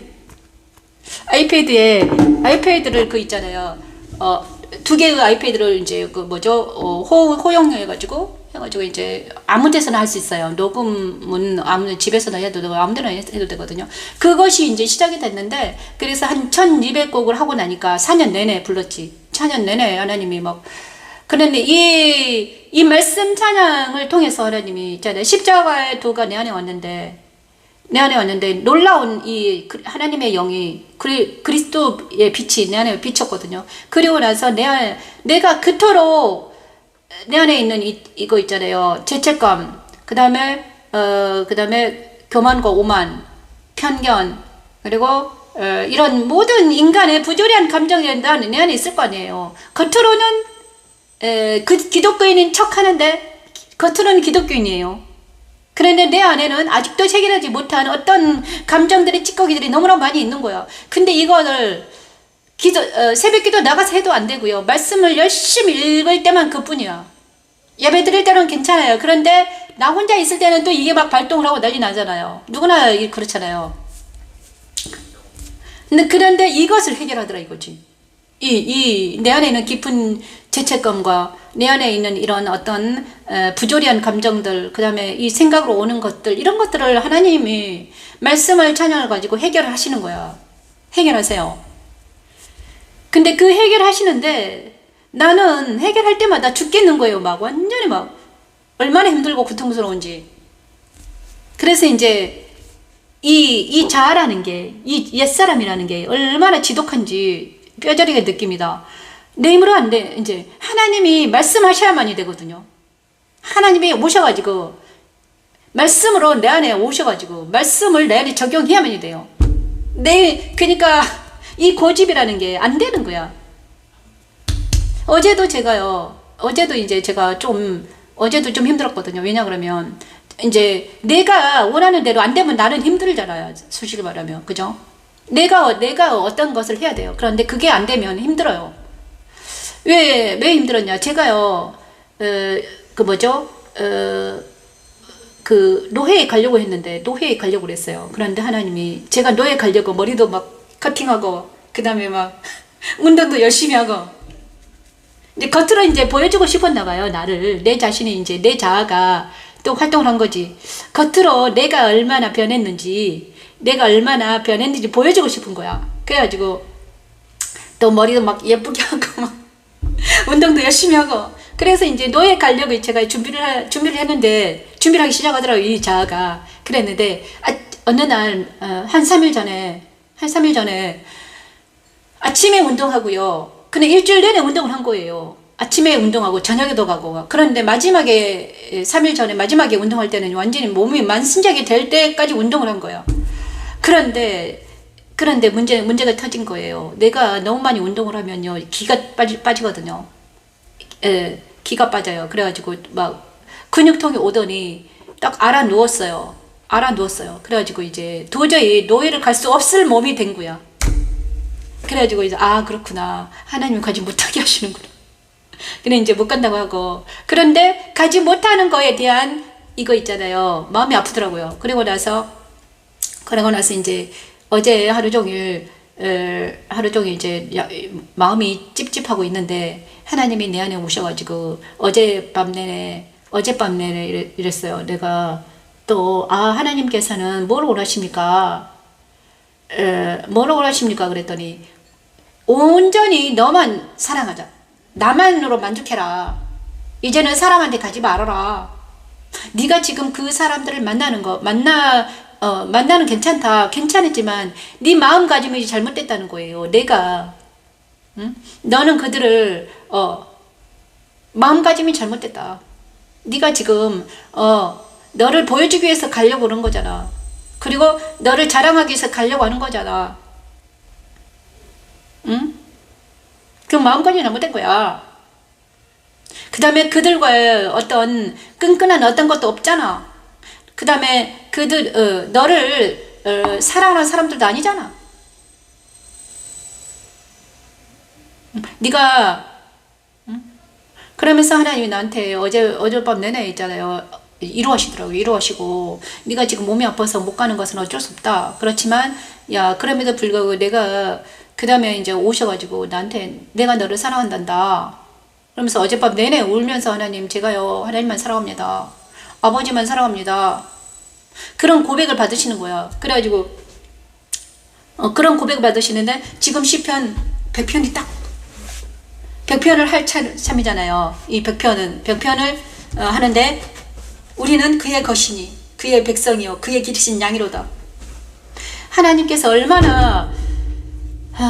있잖아요. 두 개의 아이패드를 이제 호용해가지고 이제 아무 데서나 할 수 있어요. 녹음은 집에서나 해도 되고 아무 데나 해도 되거든요. 그것이 이제 시작이 됐는데, 그래서 한 1200곡을 하고 나니까 4년 내내 불렀지. 4년 내내 하나님이 그런데 이 말씀 찬양을 통해서 하나님이 있잖아요. 십자가의 도가 내 안에 왔는데 놀라운 이 하나님의 영이 그리스도의 빛이 내 안에 비쳤거든요. 그리고 나서 내가 그토록 내 안에 있는 이거 있잖아요. 죄책감, 그 다음에 교만과 오만, 편견, 그리고 이런 모든 인간의 부조리한 감정이 내 안에 있을 거 아니에요. 겉으로는 기독교인인 척 하는데 겉으로는 기독교인이에요. 그런데 내 안에는 아직도 해결하지 못한 어떤 감정들의 찌꺼기들이 너무나 많이 있는 거예요. 근데 이거를 새벽기도 나가서 해도 안 되고요. 말씀을 열심히 읽을 때만 그뿐이야. 예배 드릴 때는 괜찮아요. 그런데 나 혼자 있을 때는 또 이게 막 발동을 하고 난리 나잖아요. 누구나 그렇잖아요. 그런데 이것을 해결하더라 이거지. 내 안에 있는 깊은 죄책감과 내 안에 있는 이런 어떤 부조리한 감정들, 그 다음에 이 생각으로 오는 것들, 이런 것들을 하나님이 말씀을 찬양을 가지고 해결하시는 거야. 해결하세요. 근데 그 해결하시는데 나는 해결할 때마다 죽겠는 거예요. 완전히 얼마나 힘들고 고통스러운지. 그래서 이제 이 자아라는 게, 이 옛사람이라는 게 얼마나 지독한지 뼈저리게 느낍니다. 내 힘으로 안 돼. 이제 하나님이 말씀하셔야만이 되거든요. 하나님이 오셔가지고 말씀으로 내 안에 오셔가지고 말씀을 내 안에 적용해야만이 돼요. 그러니까 이 고집이라는 게 안 되는 거야. 어제도 좀 힘들었거든요. 왜냐 그러면 이제 내가 원하는 대로 안 되면 나는 힘들잖아요. 솔직히 말하면. 그죠? 내가 어떤 것을 해야 돼요. 그런데 그게 안 되면 힘들어요. 왜 힘들었냐? 제가요, 노회에 가려고 했는데, 노회에 가려고 그랬어요. 그런데 하나님이, 제가 노회 가려고 머리도 막 커팅하고, 그 다음에 막, 운동도 열심히 하고, 이제 겉으로 이제 보여주고 싶었나 봐요, 나를. 내 자신이 이제, 내 자아가 또 활동을 한 거지. 겉으로 내가 얼마나 변했는지 보여주고 싶은 거야. 그래가지고, 또 머리도 막 예쁘게 하고, 막, 운동도 열심히 하고. 그래서 이제 노예 가려고 제가 준비를 하기 시작하더라고요, 이 자아가. 그랬는데, 어느 날, 한 3일 전에, 아침에 운동하고요. 근데 일주일 내내 운동을 한 거예요. 아침에 운동하고, 저녁에도 가고. 그런데 마지막에, 3일 전에 마지막에 운동할 때는 완전히 몸이 만신작이 될 때까지 운동을 한 거예요. 그런데 문제가 터진 거예요. 내가 너무 많이 운동을 하면요, 기가 빠지거든요. 예, 기가 빠져요. 그래가지고 막 근육통이 오더니 딱 알아 누웠어요. 그래가지고 이제 도저히 노예를 갈 수 없을 몸이 된 거야. 그래가지고 이제 그렇구나. 하나님이 가지 못하게 하시는구나. 그래 이제 못 간다고 하고. 그런데 가지 못하는 거에 대한 이거 있잖아요. 마음이 아프더라고요. 그러고 나서 이제 어제 하루 종일 이제 마음이 찝찝하고 있는데 하나님이 내 안에 오셔가지고 어젯밤 내내 이랬어요. 내가 또 하나님께서는 뭐를 원하십니까? 그랬더니 온전히 너만 사랑하자. 나만으로 만족해라. 이제는 사람한테 가지 말아라. 네가 지금 그 사람들을 만나는 괜찮았지만 네 마음가짐이 잘못됐다는 거예요. 내가 너는 그들을 마음가짐이 잘못됐다. 네가 지금 너를 보여주기 위해서 가려고 그런 거잖아. 그리고 너를 자랑하기 위해서 가려고 하는 거잖아. 응? 그 마음가짐이 잘못된 거야. 그 다음에 그들과의 어떤 끈끈한 어떤 것도 없잖아. 그 다음에 너를 사랑하는 사람들도 아니잖아. 네가 그러면서 하나님이 나한테 어젯밤 내내 있잖아요. 위로하시고 네가 지금 몸이 아파서 못 가는 것은 어쩔 수 없다. 그렇지만 그럼에도 불구하고 내가 그 다음에 이제 오셔가지고 나한테 내가 너를 사랑한단다. 그러면서 어젯밤 내내 울면서 제가요 하나님만 사랑합니다. 아버지만 사랑합니다. 그런 고백을 받으시는 거야. 그래가지고 그런 고백을 받으시는데 지금 시편 100편이 딱 100편을 할 참이잖아요. 이 100편을 하는데 우리는 그의 것이니 그의 백성이요 그의 기르신 양이로다. 하나님께서 얼마나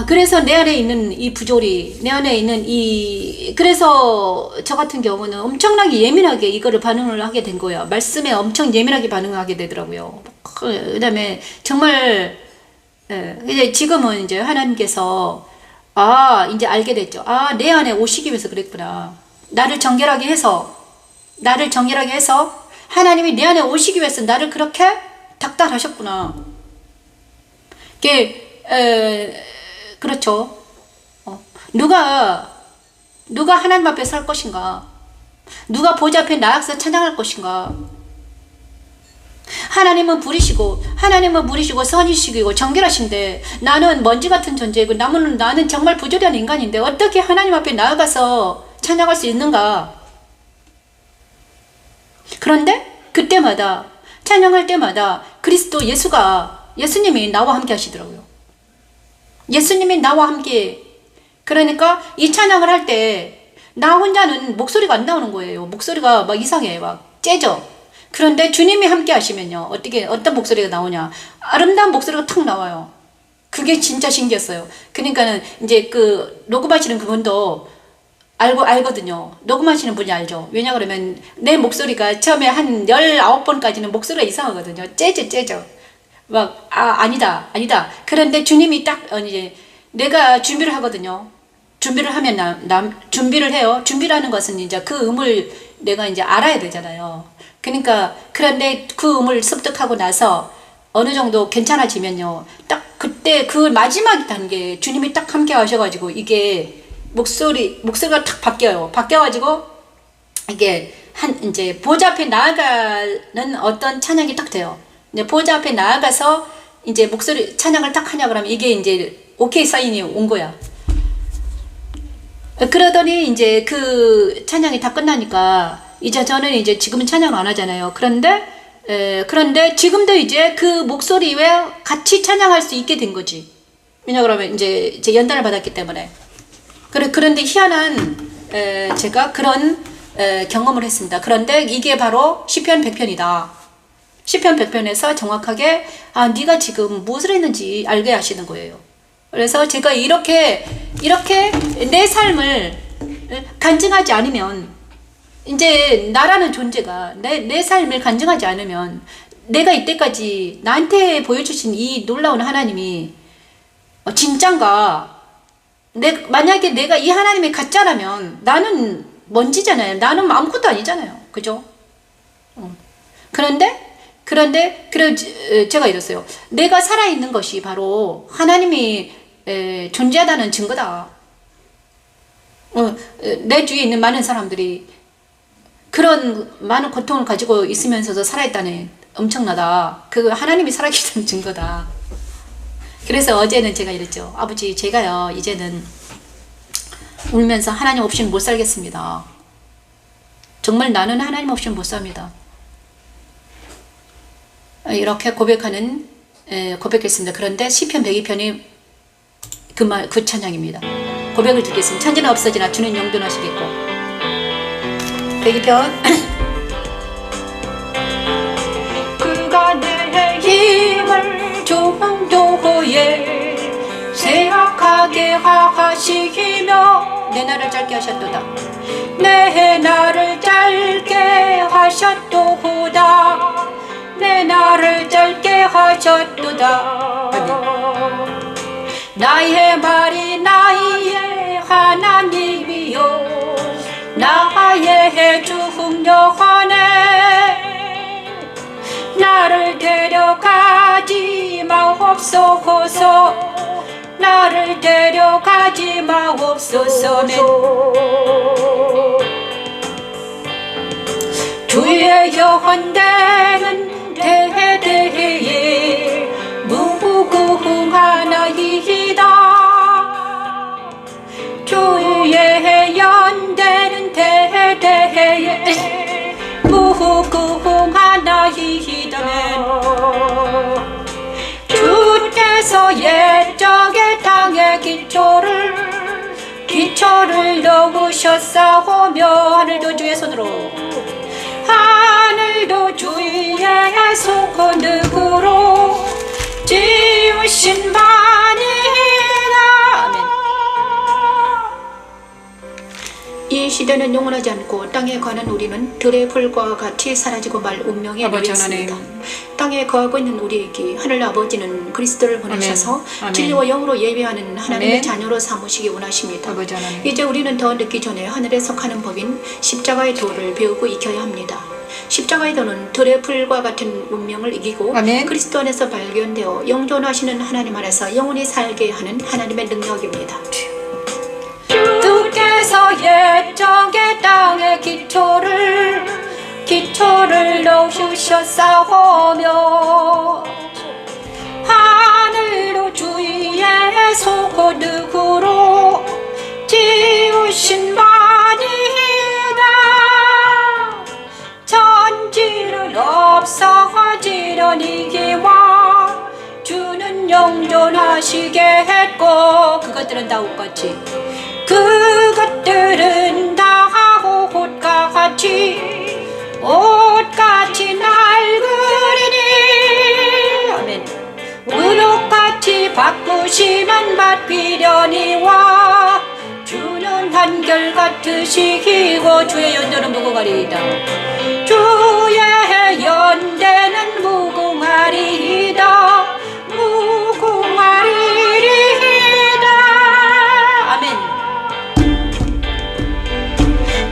그래서 내 안에 있는 이 부조리, 내 안에 있는 그래서 저 같은 경우는 엄청나게 예민하게 이거를 반응을 하게 된 거예요. 말씀에 엄청 예민하게 반응하게 되더라고요. 그 다음에 정말, 이제 지금은 이제 하나님께서, 이제 알게 됐죠. 내 안에 오시기 위해서 그랬구나. 나를 정결하게 해서, 하나님이 내 안에 오시기 위해서 나를 그렇게 닥달하셨구나. 그렇죠. 누가 하나님 앞에 설 것인가? 누가 보좌 앞에 나아가서 찬양할 것인가? 하나님은 부리시고 선이시고 정결하신데 나는 먼지 같은 존재이고 나는 정말 부조리한 인간인데 어떻게 하나님 앞에 나아가서 찬양할 수 있는가? 그런데 그때마다 찬양할 때마다 예수님이 나와 함께 하시더라고요. 예수님이 나와 함께. 그러니까 이 찬양을 할 때 나 혼자는 목소리가 안 나오는 거예요. 목소리가 막 이상해. 막 째져. 그런데 주님이 함께 하시면요. 어떤 목소리가 나오냐. 아름다운 목소리가 탁 나와요. 그게 진짜 신기했어요. 그러니까는 이제 녹음하시는 그분도 알거든요. 녹음하시는 분이 알죠. 왜냐 그러면 내 목소리가 처음에 한 19번까지는 목소리가 이상하거든요. 째져. 막, 아니다. 그런데 주님이 딱, 이제, 내가 준비를 하거든요. 준비를 하면 준비를 해요. 준비를 하는 것은 이제 그 음을 내가 이제 알아야 되잖아요. 그러니까, 그런데 그 음을 습득하고 나서 어느 정도 괜찮아지면요. 딱 그때 그 마지막 단계, 주님이 딱 함께 하셔가지고, 이게 목소리가 탁 바뀌어요. 바뀌어가지고, 이게 이제 보좌 앞에 나아가는 어떤 찬양이 딱 돼요. 이제 보좌 앞에 나아가서 이제 목소리 찬양을 딱 하냐 그러면 이게 이제 오케이 사인이 온 거야. 그러더니 이제 그 찬양이 다 끝나니까 이제 저는 이제 지금은 찬양 안 하잖아요. 그런데 지금도 이제 그 목소리에 같이 찬양할 수 있게 된 거지. 왜냐 그러면 이제 제 연단을 받았기 때문에. 그런데 희한한 제가 그런 경험을 했습니다. 그런데 이게 바로 시편 100편이다. 시편 100편에서 정확하게 네가 지금 무엇을 했는지 알게 하시는 거예요. 그래서 제가 이렇게 내 삶을 간증하지 않으면 이제 나라는 존재가 내 삶을 간증하지 않으면 내가 이때까지 나한테 보여주신 이 놀라운 하나님이 진짠가? 만약에 내가 이 하나님이 가짜라면 나는 먼지잖아요. 나는 아무것도 아니잖아요. 그죠? 그런데 제가 이랬어요. 내가 살아있는 것이 바로 하나님이 존재하다는 증거다. 내 주위에 있는 많은 사람들이 그런 많은 고통을 가지고 있으면서도 살아있다니 엄청나다. 그 하나님이 살아계시다는 증거다. 그래서 어제는 제가 이랬죠. 아버지, 제가요 이제는 울면서 하나님 없이는 못 살겠습니다. 정말 나는 하나님 없이는 못 삽니다. 이렇게 고백했습니다. 그런데 시편 102편이 그 찬양입니다. 고백을 드리겠습니다. 천지는 없어지나 주는 영존하시겠고. 102편. 그가 내 힘을 정도에 생각하게 하시며 내 날을 짧게 하셨도다. 내 날을 짧게 하셨도다. 내 날을 짧게 하셨도다. 나의 말이 나의 하나님이요 나의 중요하네. 나를 데려가지 마옵소서. 나를 데려가지 마옵소서. 주의 연대는 대대에 무궁하나이다. 주의 연대는 대대에 무궁하나이다. 주께서 옛적의 땅의 기초를 놓으셨사오며 하늘도 주의 손으로 하늘도 주의 손으로 지으신 바니라. 아멘. 이 시대는 영원하지 않고 땅에 관한 우리는 들의 풀과 같이 사라지고 말 운명에 이르렀습니다. 땅에 거하고 있는 우리에게 하늘 아버지는 그리스도를 보내셔서 진리와 영으로 예배하는 하나님의 자녀로 삼으시기 원하십니다. 이제 우리는 더 늦기 전에 하늘에 속하는 법인 십자가의 도를 배우고 익혀야 합니다. 십자가의 도는 들의 풀과 같은 운명을 이기고 그리스도 안에서 발견되어 영존하시는 하나님 안에서 영원히 살게 하는 하나님의 능력입니다. 주께서 옛적의 땅의 기초를 놓으셨사오며 하늘로 주의 손으로 지으신 바니라. 천지는 없어지려니기와 주는 영존하시겠고 그것들은 다 옷같이 그것들은 다 옷같이 낡으리니. 아멘. 은옥같이 바꾸시면 받비려니와 주는 한결같으시고 주의 연대는 무궁하리이다. 주의 연대는 무궁하리이다. 무궁하리이다. 아멘.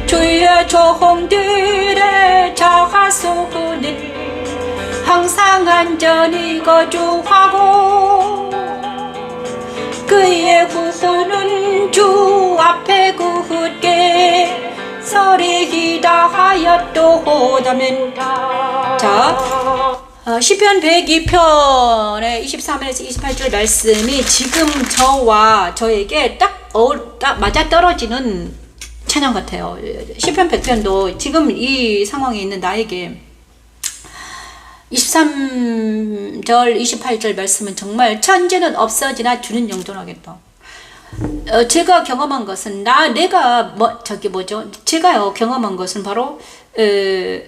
주의 종들의 자하소는 항상 안전히 거주하고 그의 후손은 주 앞에 굳게 서리이다 하였도다면. 자, 시편 102편의 23절에서 28절 말씀이 지금 저와 저에게 딱 맞아떨어지는 찬양 같아요. 시편 100편도 지금 이 상황에 있는 나에게 23절 28절 말씀은 정말 천지는 없어지나 주는 영존하겠다. 제가 경험한 것은 제가요 경험한 것은 바로 내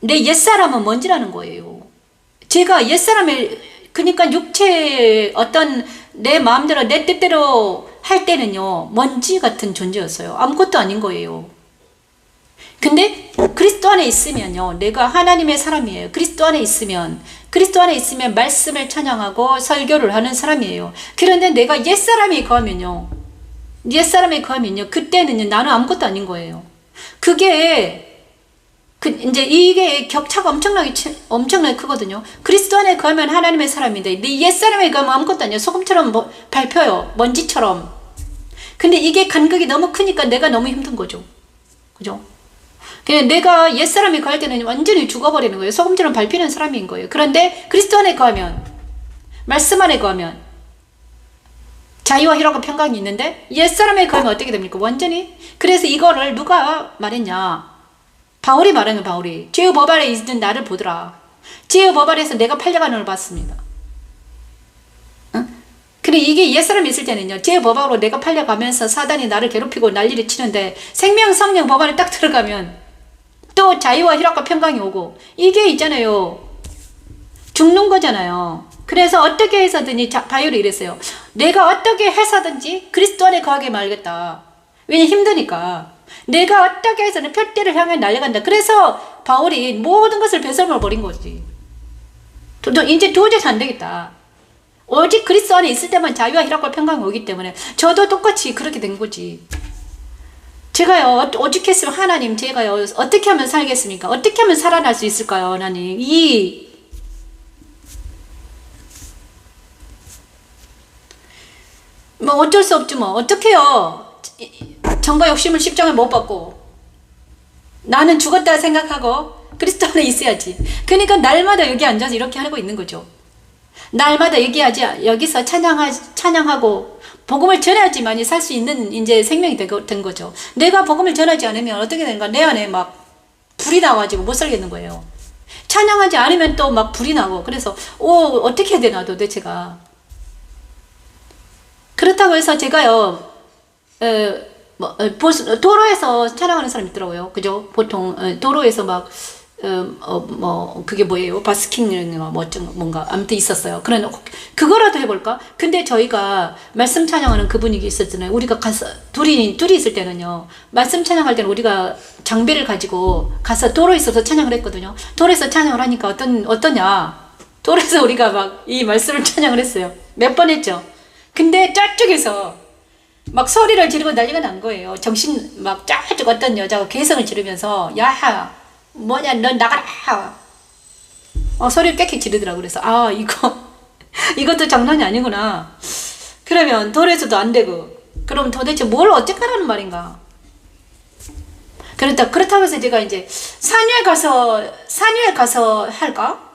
옛사람은 뭔지라는 거예요. 제가 옛사람의 그러니까 육체의 어떤 내 마음대로 내 뜻대로 할 때는요 먼지 같은 존재였어요. 아무것도 아닌 거예요. 근데 그리스도 안에 있으면요 내가 하나님의 사람이에요. 그리스도 안에 있으면 말씀을 찬양하고 설교를 하는 사람이에요. 그런데 내가 옛사람이 거하면요 그때는요 나는 아무것도 아닌 거예요. 그게 이제 이게 격차가 엄청나게 크거든요. 그리스도 안에 거하면 하나님의 사람인데 내 옛사람에 거하면 아무것도 아니에요. 소금처럼 밟혀요. 먼지처럼. 근데 이게 간극이 너무 크니까 내가 너무 힘든 거죠. 그죠? 내가 옛사람이 거할 때는 완전히 죽어버리는 거예요. 소금처럼 밟히는 사람인 거예요. 그런데 그리스도 안에 거하면, 말씀 안에 거하면 자유와 희락과 평강이 있는데 옛사람에 거하면 어떻게 됩니까? 완전히. 그래서 이거를 누가 말했냐? 바울이 말하는 바울이 죄의 법 아래 있는 나를 보더라. 죄의 법 아래에서 내가 팔려가는 걸 봤습니다. 근데 이게 옛사람이 있을 때는요 죄의 법 아래로 내가 팔려가면서 사단이 나를 괴롭히고 난리를 치는데 생명 성령 법 안에 딱 들어가면 또 자유와 희락과 평강이 오고 이게 있잖아요. 죽는 거잖아요. 그래서 어떻게 해서든지 바울이 이랬어요. 내가 어떻게 해서든지 그리스도 안에 거하게 말겠다. 왜냐 힘드니까. 내가 어떻게 해서는 표대를 향해 날아간다. 그래서 바울이 모든 것을 배설물 버린 거지. 이제 도저히 안 되겠다. 오직 그리스도 안에 있을 때만 자유와 희락과 평강이 오기 때문에 저도 똑같이 그렇게 된 거지. 제가요 오죽했으면 하나님 제가요 어떻게 하면 살겠습니까? 어떻게 하면 살아날 수 있을까요? 하나님 뭐 어쩔 수 없지 뭐 어떡해요. 정과 욕심을 십자가에 못 받고 나는 죽었다 생각하고 그리스도 안에 있어야지. 그러니까 날마다 여기 앉아서 이렇게 하고 있는 거죠. 날마다 여기서 찬양하고 복음을 전해야지만이 살 수 있는 이제 생명이 된 거죠. 내가 복음을 전하지 않으면 어떻게 되는가? 내 안에 막 불이 나가지고 못 살겠는 거예요. 찬양하지 않으면 또 막 불이 나고. 그래서 어떻게 해야 되나 도대체가. 그렇다고 해서 제가요 도로에서 찬양하는 사람 있더라고요. 그죠? 보통 도로에서 막 그게 뭐예요? 바스킹 뭔가 아무튼 있었어요. 그런 그거라도 해볼까? 근데 저희가 말씀 찬양하는 그 분위기 있었잖아요. 우리가 가서 둘이 있을 때는요. 말씀 찬양할 때는 우리가 장비를 가지고 가서 도로에 있어서 찬양을 했거든요. 도로에서 찬양을 하니까 어떠냐? 도로에서 우리가 막 이 말씀을 찬양을 했어요. 몇 번 했죠. 근데 저쪽에서 막 소리를 지르고 난리가 난 거예요. 정신 막 저쪽 어떤 여자가 개성을 지르면서 야하 뭐냐 넌 나가라 소리를 꽥꽥 지르더라고. 그래서 이것도 장난이 아니구나. 그러면 도로에서도 안 되고 그럼 도대체 뭘 어쩌라는 말인가. 그렇다고 해서 제가 이제 산위에 가서 할까?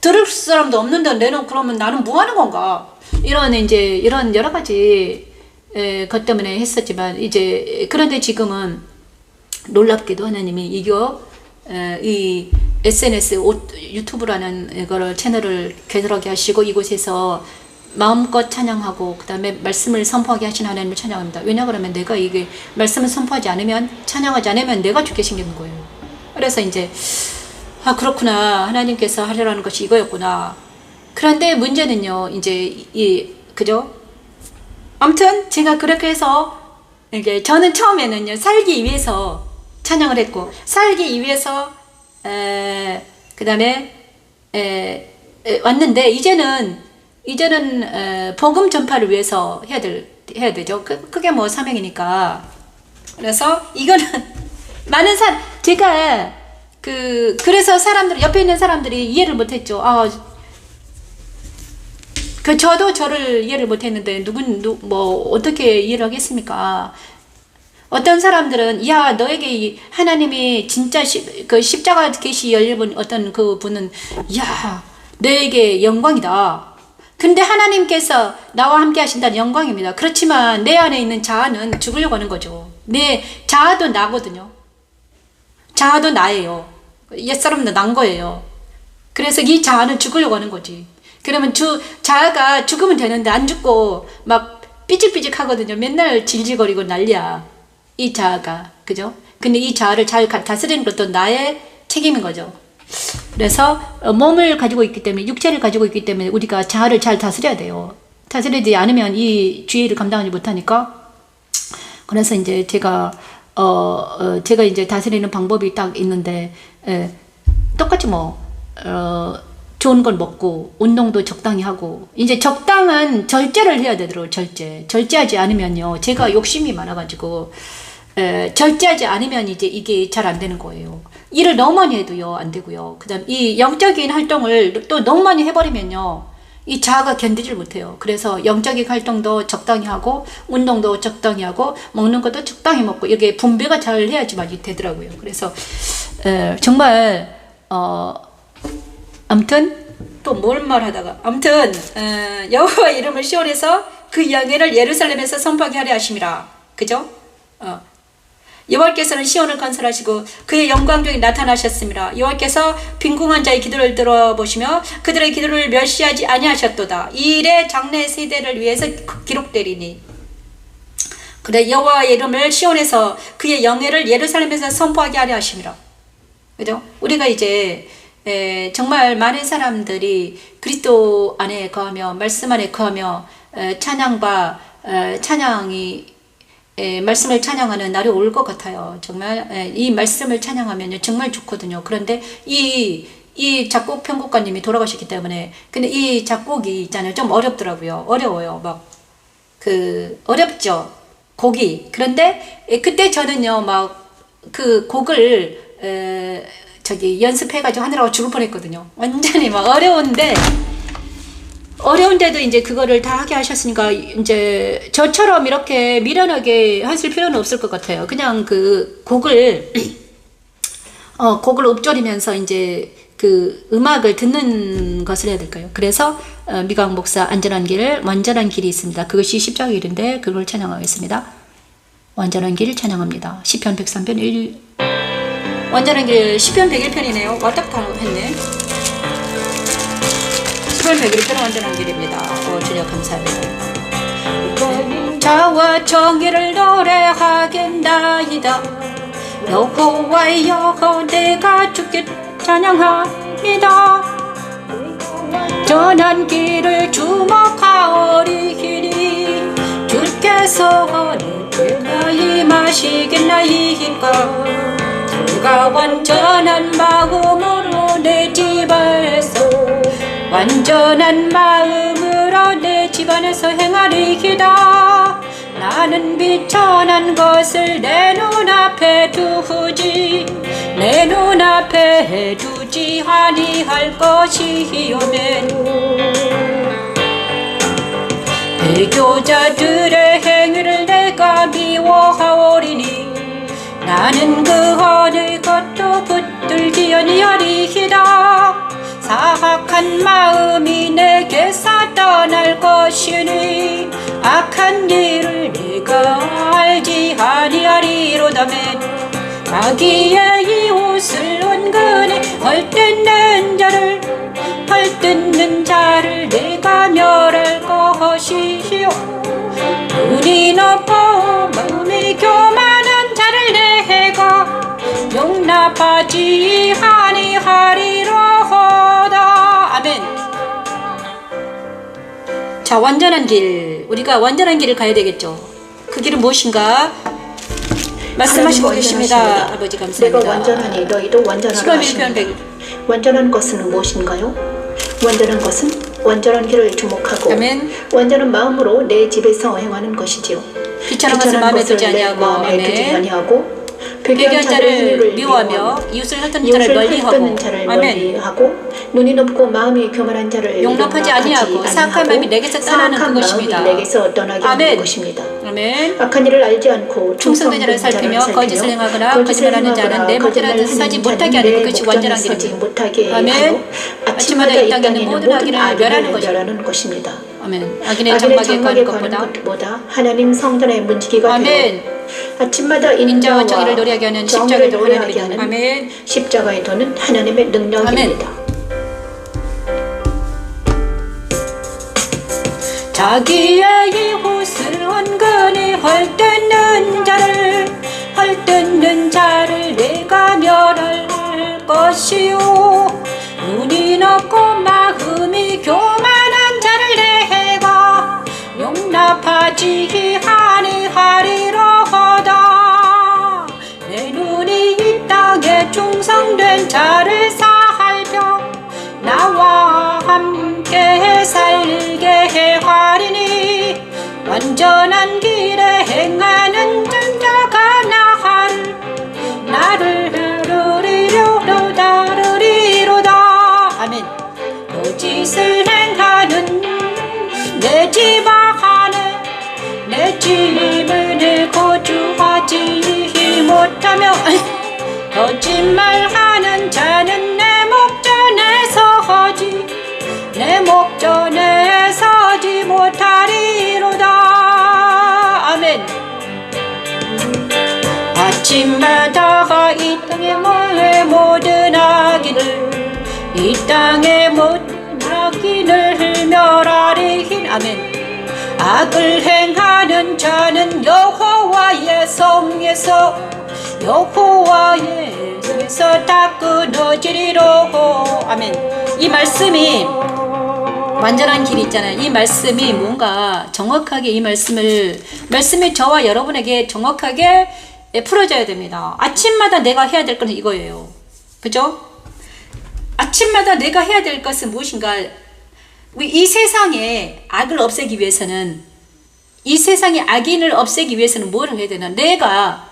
들을 사람도 없는데 내놓고 그러면 나는 뭐 하는 건가? 이런 여러 가지 것 때문에 했었지만 이제 그런데 지금은 놀랍게도 하나님이 이 SNS 유튜브라는 이거를 채널을 개설하게 하시고 이곳에서 마음껏 찬양하고 그 다음에 말씀을 선포하게 하신 하나님을 찬양합니다. 왜냐 그러면 내가 이게 말씀을 선포하지 않으면 찬양하지 않으면 내가 죽게 생기는 거예요. 그래서 이제 그렇구나 하나님께서 하려는 것이 이거였구나. 그런데 문제는요 이제 그죠? 아무튼 제가 그렇게 해서 이게 저는 처음에는요, 살기 위해서 찬양을 했고, 살기 위해서, 그 다음에, 왔는데, 이제는, 복음 전파를 위해서 해야 되죠. 그게 뭐 사명이니까. 그래서 이거는, 많은 제가, 그래서 옆에 있는 사람들이 이해를 못했죠. 저도 저를 이해를 못했는데, 어떻게 이해를 하겠습니까? 어떤 사람들은, 야, 너에게 하나님이 진짜 십자가 계시 열린 어떤 그 분은, 야, 너에게 영광이다. 근데 하나님께서 나와 함께 하신다는 영광입니다. 그렇지만 내 안에 있는 자아는 죽으려고 하는 거죠. 내 자아도 나거든요. 자아도 나예요. 옛사람도 난 거예요. 그래서 이 자아는 죽으려고 하는 거지. 그러면 자아가 죽으면 되는데 안 죽고 막 삐직삐직 하거든요. 맨날 질질거리고 난리야. 이 자아가. 그죠? 근데 이 자아를 잘 다스리는 것도 나의 책임인 거죠. 그래서 몸을 가지고 있기 때문에, 육체를 가지고 있기 때문에 우리가 자아를 잘 다스려야 돼요. 다스리지 않으면 이 주의를 감당하지 못하니까. 그래서 이제 제가 이제 다스리는 방법이 딱 있는데, 똑같이 좋은 걸 먹고, 운동도 적당히 하고, 이제 적당한 절제를 해야 되더라고요, 절제하지 않으면요, 제가 욕심이 많아가지고, 절제하지 않으면 이제 이게 잘 안 되는 거예요. 일을 너무 많이 해도요, 안 되고요. 그 다음, 이 영적인 활동을 또 너무 많이 해버리면요, 이 자아가 견디질 못해요. 그래서 영적인 활동도 적당히 하고, 운동도 적당히 하고, 먹는 것도 적당히 먹고, 이렇게 분배가 잘 해야지만 되더라고요. 그래서, 정말, 아무튼 또 뭘 말하다가 아무튼 여호와 이름을 시온에서 그 영예를 예루살렘에서 선포하게 하려 하심이라. 그죠? 여호와께서는 시온을 건설하시고 그의 영광중에 나타나셨습니다. 여호와께서 빈궁한 자의 기도를 들어보시며 그들의 기도를 멸시하지 아니하셨도다. 이 일의 장래 세대를 위해서 기록되리니. 그래, 여호와의 이름을 시온에서 그의 영예를 예루살렘에서 선포하게 하려 하심이라. 그죠? 우리가 이제 정말 많은 사람들이 그리스도 안에 거하며 말씀 안에 거하며 찬양이 말씀을 찬양하는 날이 올 것 같아요. 정말 이 말씀을 찬양하면 정말 좋거든요. 그런데 이 작곡 편곡가님이 돌아가셨기 때문에, 근데 이 작곡이 있잖아요, 좀 어렵더라고요. 어려워요. 어렵죠, 곡이. 그런데 그때 저는요, 그 곡을 연습해가지고 하느라고 죽을 뻔했거든요. 완전히 어려운데도 이제 그거를 다 하게 하셨으니까, 이제 저처럼 이렇게 미련하게 하실 필요는 없을 것 같아요. 그냥 그 곡을 읊조리면서 이제 그 음악을 듣는 것을 해야 될까요? 그래서 미강 목사 완전한 길이 있습니다. 그것이 십자가 길인데 그걸 찬양하겠습니다. 완전한 길 찬양합니다. 시편 103편 1. 완전한 길 시편 101편이네요. 왔다 갔다 했네. 시편 101편은 완전한 길입니다. 주여 감사합니다. 자와 정의를 노래하겠나이다. 여호와여 내가 주께 찬양합니다. 전한 길을 주목하오리니 주께서 내가 임하시겠나이까. 그가 완전한 마음으로 내 집안에서 내 집안에서 행하리이다. 나는 비천한 것을 내 눈앞에 두지 아니할 것이오면 배교자들의 행위를 내가 미워하오리니 나는 그 어느 것도 붙들지 아니하리이다. 사악한 마음이 내게서 떠날 것이니 악한 일을 내가 알지 아니하리로다면 자기의 이웃을 은근히 헐뜯는 자를 내가 멸할 것이요. 눈이 높아 마음이 교만한 자를 내가 용납하지 아니하리로다. 아멘. 자, 완전한 길, 우리가 완전한 길을 가야 되겠죠. 그 그 길은 무엇인가? 말씀하시고 계십니다. 아버지 감사합니다. 내가 완전하니 너희도 완전하라 하십니다. 완전한 것은 무엇인가요? 완전한 것은 완전한 길을 주목하고 아멘. 완전한 마음으로 내 집에서 행하는 것이지요. 귀찮은 것을 마음에 두지 아니하고 배교한 자를 미워하며 이웃을 핥는 자를 멀리하고 눈이 높고 마음이 교만한 자를 용납하지 아니하고 사악한 마음이 내게서 떠나는 그것입니다. 내게서 떠나게 하는 것입니다. 아멘. 악한 일을 알지 않고 충성된 자를 살피며 거짓을 행하거나 거짓말하는 자는 내 목전에 서지 못하게 하는 그것이 완전한 길입니다. 아멘. 아침마다 이 땅에 있는 모든 악인을 멸하는 것입니다. 아멘. 악인의 장막에 가는 것보다 하나님 성전의 문지기가 아멘. 아침마다 인자와 정의를 노래하게 하는 십자가의 도 하나님의 아멘. 십자가의 도는 하나님의 능력입니다. 아멘. 자기의 이웃을 은근히 헐뜯는 자를 내가 멸할 것이요 눈이 높고 마음이 교만한 자를 내가 용납하지 아니하리로다. 내 눈이 이 땅에 충성된 자를 살펴 나와 함께 살게 하리니 완전한 길에 행하는 자가 나를 다르리로다. 아멘. 거짓을 행하는 내 집 안에 내 집을 거주하지 못하며 거짓말하는 자는 내 목전에 서지 못하리로다. 아멘. 아침마다 이 땅의 모든 악인을 멸하리hin. 아멘. 악을 행하는 자는 여호와의 성에서 다 끊어지리로. 아멘. 이 말씀이 완전한 길이 있잖아요. 이 말씀이 뭔가 정확하게 이 말씀이 저와 여러분에게 정확하게 풀어져야 됩니다. 아침마다 내가 해야 될 것은 이거예요. 그죠? 아침마다 내가 해야 될 것은 무엇인가? 이 세상에 악을 없애기 위해서는, 이 세상에 악인을 없애기 위해서는 뭐를 해야 되나? 내가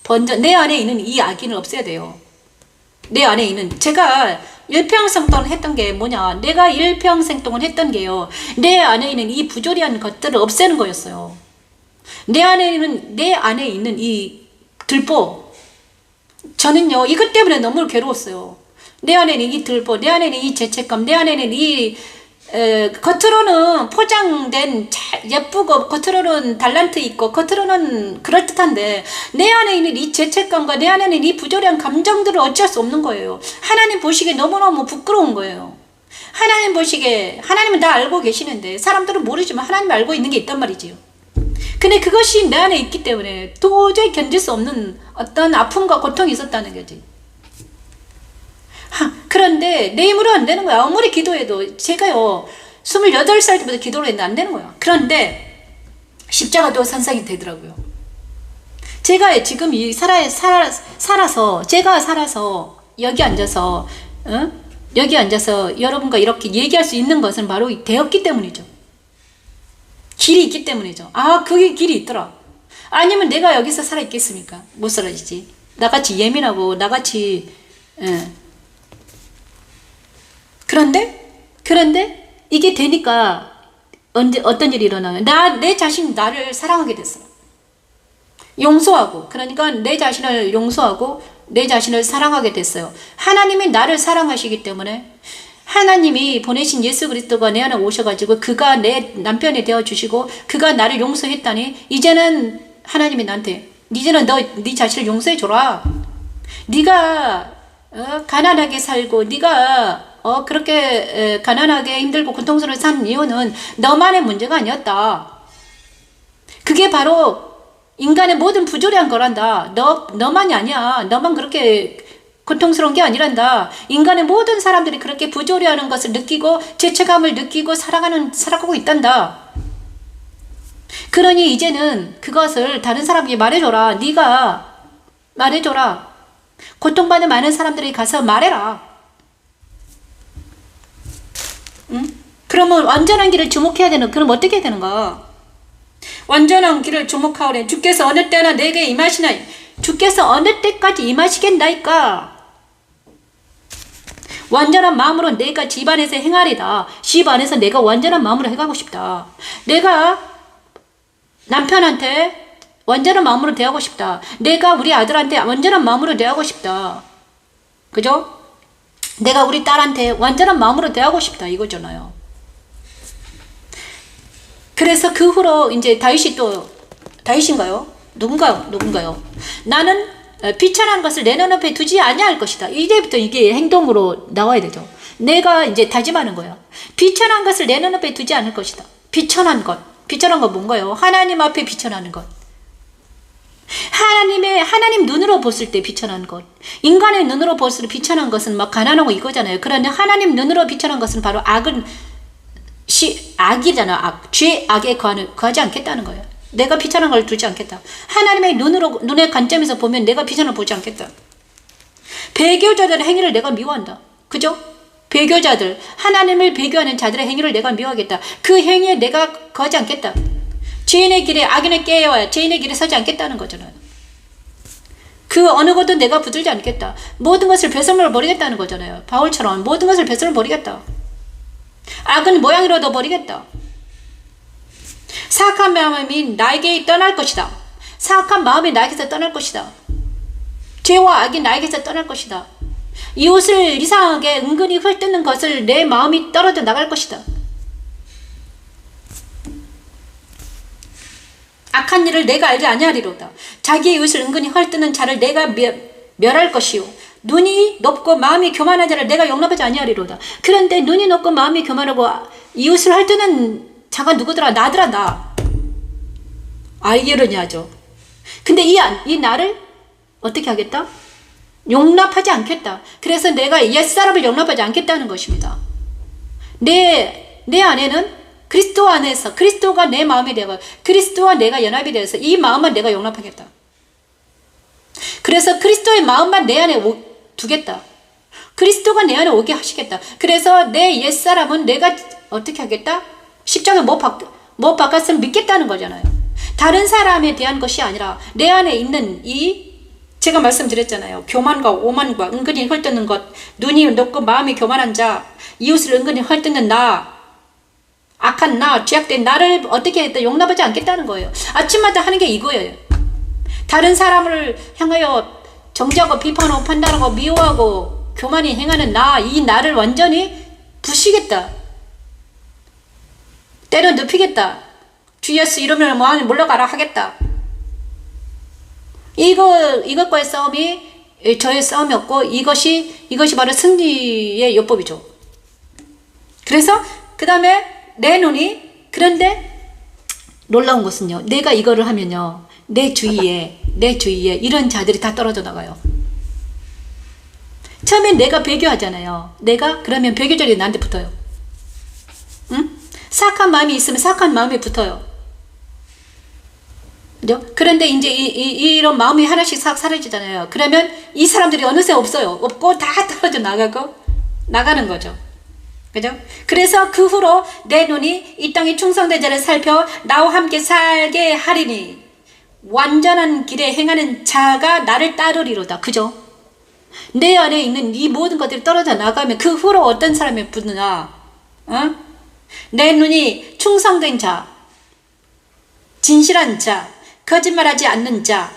먼저 내 안에 있는 이 악인을 없애야 돼요. 내 안에 있는, 제가 일평생 동안 했던 게 뭐냐? 내가 일평생 동안 했던 게요, 내 안에 있는 이 부조리한 것들을 없애는 거였어요. 내 안에 있는 이 들보, 저는요 이것 때문에 너무 괴로웠어요. 내 안에 있는 이 들보, 내 안에 있는 이 죄책감, 내 안에 있는 이 겉으로는 포장된 예쁘고 겉으로는 달란트 있고 겉으로는 그럴듯한데 내 안에 있는 이 죄책감과 내 안에 있는 이 부조리한 감정들을 어찌할 수 없는 거예요. 하나님 보시기에 너무너무 부끄러운 거예요. 하나님 보시기에, 하나님은 다 알고 계시는데 사람들은 모르지만 하나님이 알고 있는 게 있단 말이지요. 근데 그것이 내 안에 있기 때문에 도저히 견딜 수 없는 어떤 아픔과 고통이 있었다는 거지. 그런데 내 힘으로 안 되는 거야. 아무리 기도해도, 제가요 28살 때부터 기도를 했는데 안 되는 거야. 그런데 십자가도 산상이 되더라고요. 제가 지금 제가 살아서 여기 앉아서 여러분과 이렇게 얘기할 수 있는 것은 바로 되었기 때문이죠. 길이 있기 때문이죠. 아, 그게 길이 있더라. 아니면 내가 여기서 살아있겠습니까? 못 살아지지. 나같이 예민하고 나같이 그런데 이게 되니까 어떤 일이 일어나요? 내 자신, 나를 사랑하게 됐어요. 용서하고, 그러니까 내 자신을 용서하고 내 자신을 사랑하게 됐어요. 하나님이 나를 사랑하시기 때문에, 하나님이 보내신 예수 그리스도가 내 안에 오셔가지고 그가 내 남편이 되어주시고 그가 나를 용서했다니, 이제는 하나님이 나한테, 이제는 네 자신을 용서해줘라. 네가 가난하게 살고 네가 그렇게 가난하게 힘들고 고통스러워 산 이유는 너만의 문제가 아니었다. 그게 바로 인간의 모든 부조리한 거란다. 너만이 아니야. 너만 그렇게 고통스러운 게 아니란다. 인간의 모든 사람들이 그렇게 부조리하는 것을 느끼고 죄책감을 느끼고 살아가고 있단다. 그러니 이제는 그것을 다른 사람에게 말해줘라. 네가 말해줘라. 고통받는 많은 사람들이 가서 말해라. 응? 그러면 완전한 길을 주목해야 되는, 그럼 어떻게 해야 되는가? 완전한 길을 주목하오래. 주께서 어느 때나 내게 임하시나. 주께서 어느 때까지 임하시겠나이까? 완전한 마음으로 내가 집안에서 행하리다. 집안에서 내가 완전한 마음으로 해가고 싶다. 내가 남편한테 완전한 마음으로 대하고 싶다. 내가 우리 아들한테 완전한 마음으로 대하고 싶다. 그죠? 내가 우리 딸한테 완전한 마음으로 대하고 싶다. 이거잖아요. 그래서 그 후로 이제 다윗인가요? 누군가요? 나는 비천한 것을 내 눈앞에 두지 아니할 것이다. 이제부터 이게 행동으로 나와야 되죠. 내가 이제 다짐하는 거야. 비천한 것을 내 눈앞에 두지 않을 것이다. 비천한 것 뭔가요? 하나님 앞에 비천하는 것. 하나님 눈으로 봤을 때 비천한 것. 인간의 눈으로 봤을 때 비천한 것은 막 가난하고 이거잖아요. 그런데 하나님 눈으로 비천한 것은 바로 악이잖아. 죄, 악에 거하지 않겠다는 거예요. 내가 비천한 걸 두지 않겠다. 하나님의 눈의 관점에서 보면 내가 비천을 보지 않겠다. 배교자들의 행위를 내가 미워한다. 그죠? 배교자들, 하나님을 배교하는 자들의 행위를 내가 미워하겠다. 그 행위에 내가 거하지 않겠다. 죄인의 길에 악인을 깨어야 죄인의 길에 서지 않겠다는 거잖아요. 그 어느 것도 내가 붙들지 않겠다. 모든 것을 배설물로 버리겠다는 거잖아요. 바울처럼 모든 것을 배설물로 버리겠다. 악은 모양이라도 버리겠다. 사악한 마음이 나에게 떠날 것이다. 사악한 마음이 나에게서 떠날 것이다. 죄와 악이 나에게서 떠날 것이다. 이웃을 이상하게 은근히 헐뜯는 것을 내 마음이 떨어져 나갈 것이다. 악한 일을 내가 알지 아니하리로다. 자기의 이웃을 은근히 헐뜯는 자를 내가 멸할 것이요. 눈이 높고 마음이 교만한 자를 내가 용납하지 아니하리로다. 그런데 눈이 높고 마음이 교만하고 이웃을 헐뜯는 자가 누구더라? 나더라, 나. 이러냐죠. 근데 이 나를 어떻게 하겠다? 용납하지 않겠다. 그래서 내가 옛사람을 용납하지 않겠다는 것입니다. 내 안에는 그리스도 안에서 그리스도가 내 마음이 되고 그리스도와 내가 연합이 되어서 이 마음만 내가 용납하겠다. 그래서 그리스도의 마음만 내 안에 두겠다. 그리스도가 내 안에 오게 하시겠다. 그래서 내 옛사람은 내가 어떻게 하겠다? 십자가에 못 박았으면 믿겠다는 거잖아요. 다른 사람에 대한 것이 아니라 내 안에 있는 제가 말씀드렸잖아요. 교만과 오만과 은근히 헐뜯는 것, 눈이 높고 마음이 교만한 자, 이웃을 은근히 헐뜯는 나, 악한 나, 죄악된 나를 어떻게 했다? 용납하지 않겠다는 거예요. 아침마다 하는 게 이거예요. 다른 사람을 향하여 정죄하고 비판하고 판단하고 미워하고 교만히 행하는 이 나를 완전히 부시겠다. 때려 눕히겠다. 주 예수 이러면 뭐하니 물러가라 하겠다. 이것과의 싸움이 저의 싸움이었고 이것이 바로 승리의 요법이죠. 그래서 그 다음에 내 눈이, 그런데 놀라운 것은요, 내가 이거를 하면요, 내 주위에 이런 자들이 다 떨어져 나가요. 처음엔 내가 배교하잖아요. 그러면 배교자들이 나한테 붙어요. 응? 사악한 마음이 있으면 사악한 마음이 붙어요. 그죠? 그런데 이제 이런 마음이 하나씩 싹 사라지잖아요. 그러면 이 사람들이 어느새 없고 다 떨어져 나가는 거죠. 그죠? 그래서 그 후로 내 눈이 이 땅의 충성된 자를 살펴 나와 함께 살게 하리니 완전한 길에 행하는 자가 나를 따르리로다. 그죠? 내 안에 있는 이 모든 것들이 떨어져 나가면 그 후로 어떤 사람이 붙느냐? 내 눈이 충성된 자, 진실한 자, 거짓말하지 않는 자,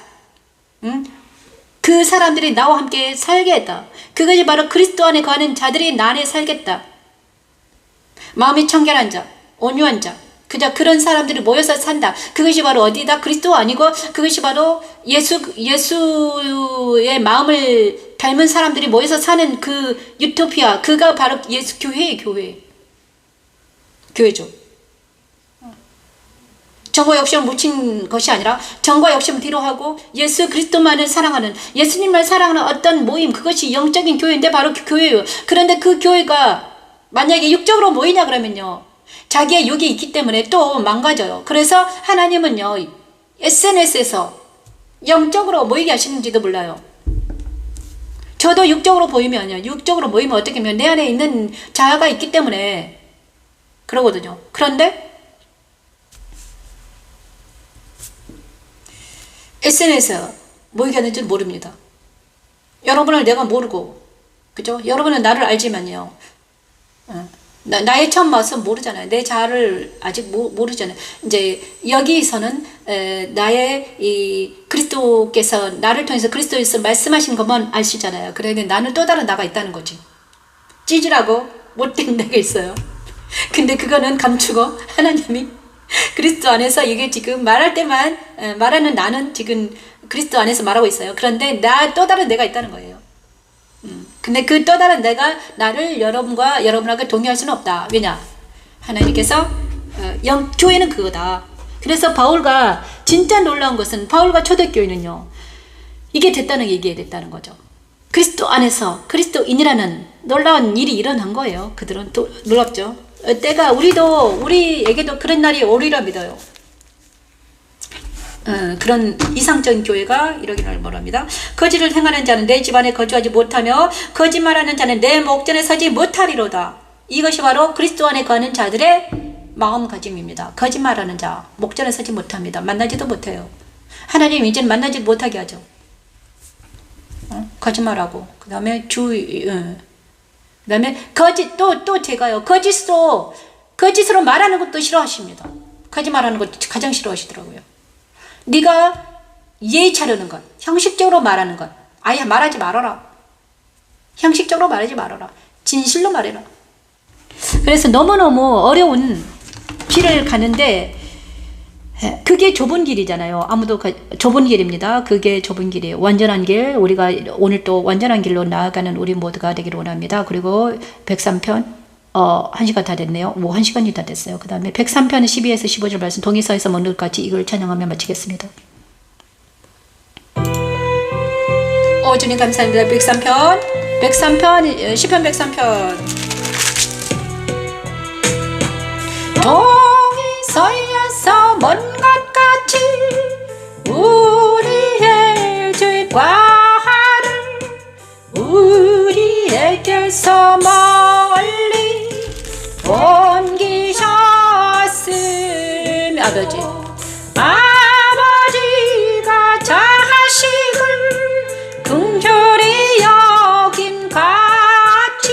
그 사람들이 나와 함께 살게 했다. 그것이 바로 그리스도 안에 거하는 자들이 나 안에 살겠다. 마음이 청결한 자, 온유한 자, 그런 사람들이 모여서 산다. 그것이 바로 어디다? 그리스도 아니고 그것이 바로 예수의 마음을 닮은 사람들이 모여서 사는 그 유토피아, 그가 바로 예수 교회죠. 정과 욕심을 묻힌 것이 아니라 정과 욕심을 뒤로 하고 예수 그리스도만을 사랑하는, 예수님을 사랑하는 어떤 모임, 그것이 영적인 교회인데 바로 교회예요. 그런데 그 교회가 만약에 육적으로 모이냐 그러면요, 자기의 육이 있기 때문에 또 망가져요. 그래서 하나님은요, SNS에서 영적으로 모이게 하시는지도 몰라요. 저도 육적으로 보이면요, 육적으로 모이면 어떻게 하면 내 안에 있는 자아가 있기 때문에 그러거든요. 그런데 SNS에 모이게 하는 줄 모릅니다. 여러분을 내가 모르고, 그죠? 여러분은 나를 알지만요, 나의 첫 모습 모르잖아요. 내 자아를 아직 모르잖아요. 이제 여기서는 나의 이 그리스도께서 나를 통해서 그리스도에서 말씀하신 것만 아시잖아요. 그런데 나는 또 다른 나가 있다는 거지. 찌질하고 못된 내가 있어요. 근데 그거는 감추고 하나님이 그리스도 안에서 이게 지금 말할 때만 말하는 나는 지금 그리스도 안에서 말하고 있어요. 그런데 또 다른 내가 있다는 거예요. 근데 그 또 다른 내가 나를 여러분하고 동의할 수는 없다. 왜냐? 하나님께서 교회는 그거다. 그래서 바울과 진짜 놀라운 것은 바울과 초대교회는요, 이게 됐다는 게 이게 됐다는 거죠. 그리스도 안에서 그리스도인이라는 놀라운 일이 일어난 거예요. 그들은 또 놀랍죠. 때가 우리에게도 그런 날이 오리라 믿어요. 그런 이상적인 교회가 이러기를 뭐랍니다. 거짓을 행하는 자는 내 집안에 거주하지 못하며 거짓말하는 자는 내 목전에 서지 못하리로다. 이것이 바로 그리스도 안에 거하는 자들의 마음가짐입니다. 거짓말하는 자 목전에 서지 못합니다. 만나지도 못해요. 하나님 이제는 만나지 못하게 하죠. 거짓말하고 그 다음에 그 다음에 거짓 또 제가요, 거짓으로 말하는 것도 싫어하십니다. 거짓말하는 것 가장 싫어하시더라고요. 네가 예의 차리는 것, 형식적으로 말하는 것, 아예 말하지 말아라. 형식적으로 말하지 말아라. 진실로 말해라. 그래서 너무너무 어려운 길을 가는데, 그게 좁은 길이잖아요. 좁은 길입니다. 그게 좁은 길이에요. 완전한 길, 우리가 오늘 또 완전한 길로 나아가는 우리 모두가 되기를 원합니다. 그리고 103편 1시간 다 됐네요. 1시간이 다 됐어요. 그 다음에 103편 12에서 15절 말씀 동의서에서 먹는 것 같이 이걸 찬양하며 마치겠습니다. 주님 감사합니다. 103편 10편 103편 동의서에서 먼 것 같이 우리의 죄과를 우리에게서 멀리 옮기셨으며 아버지가 자식을 긍휼히 여김 같이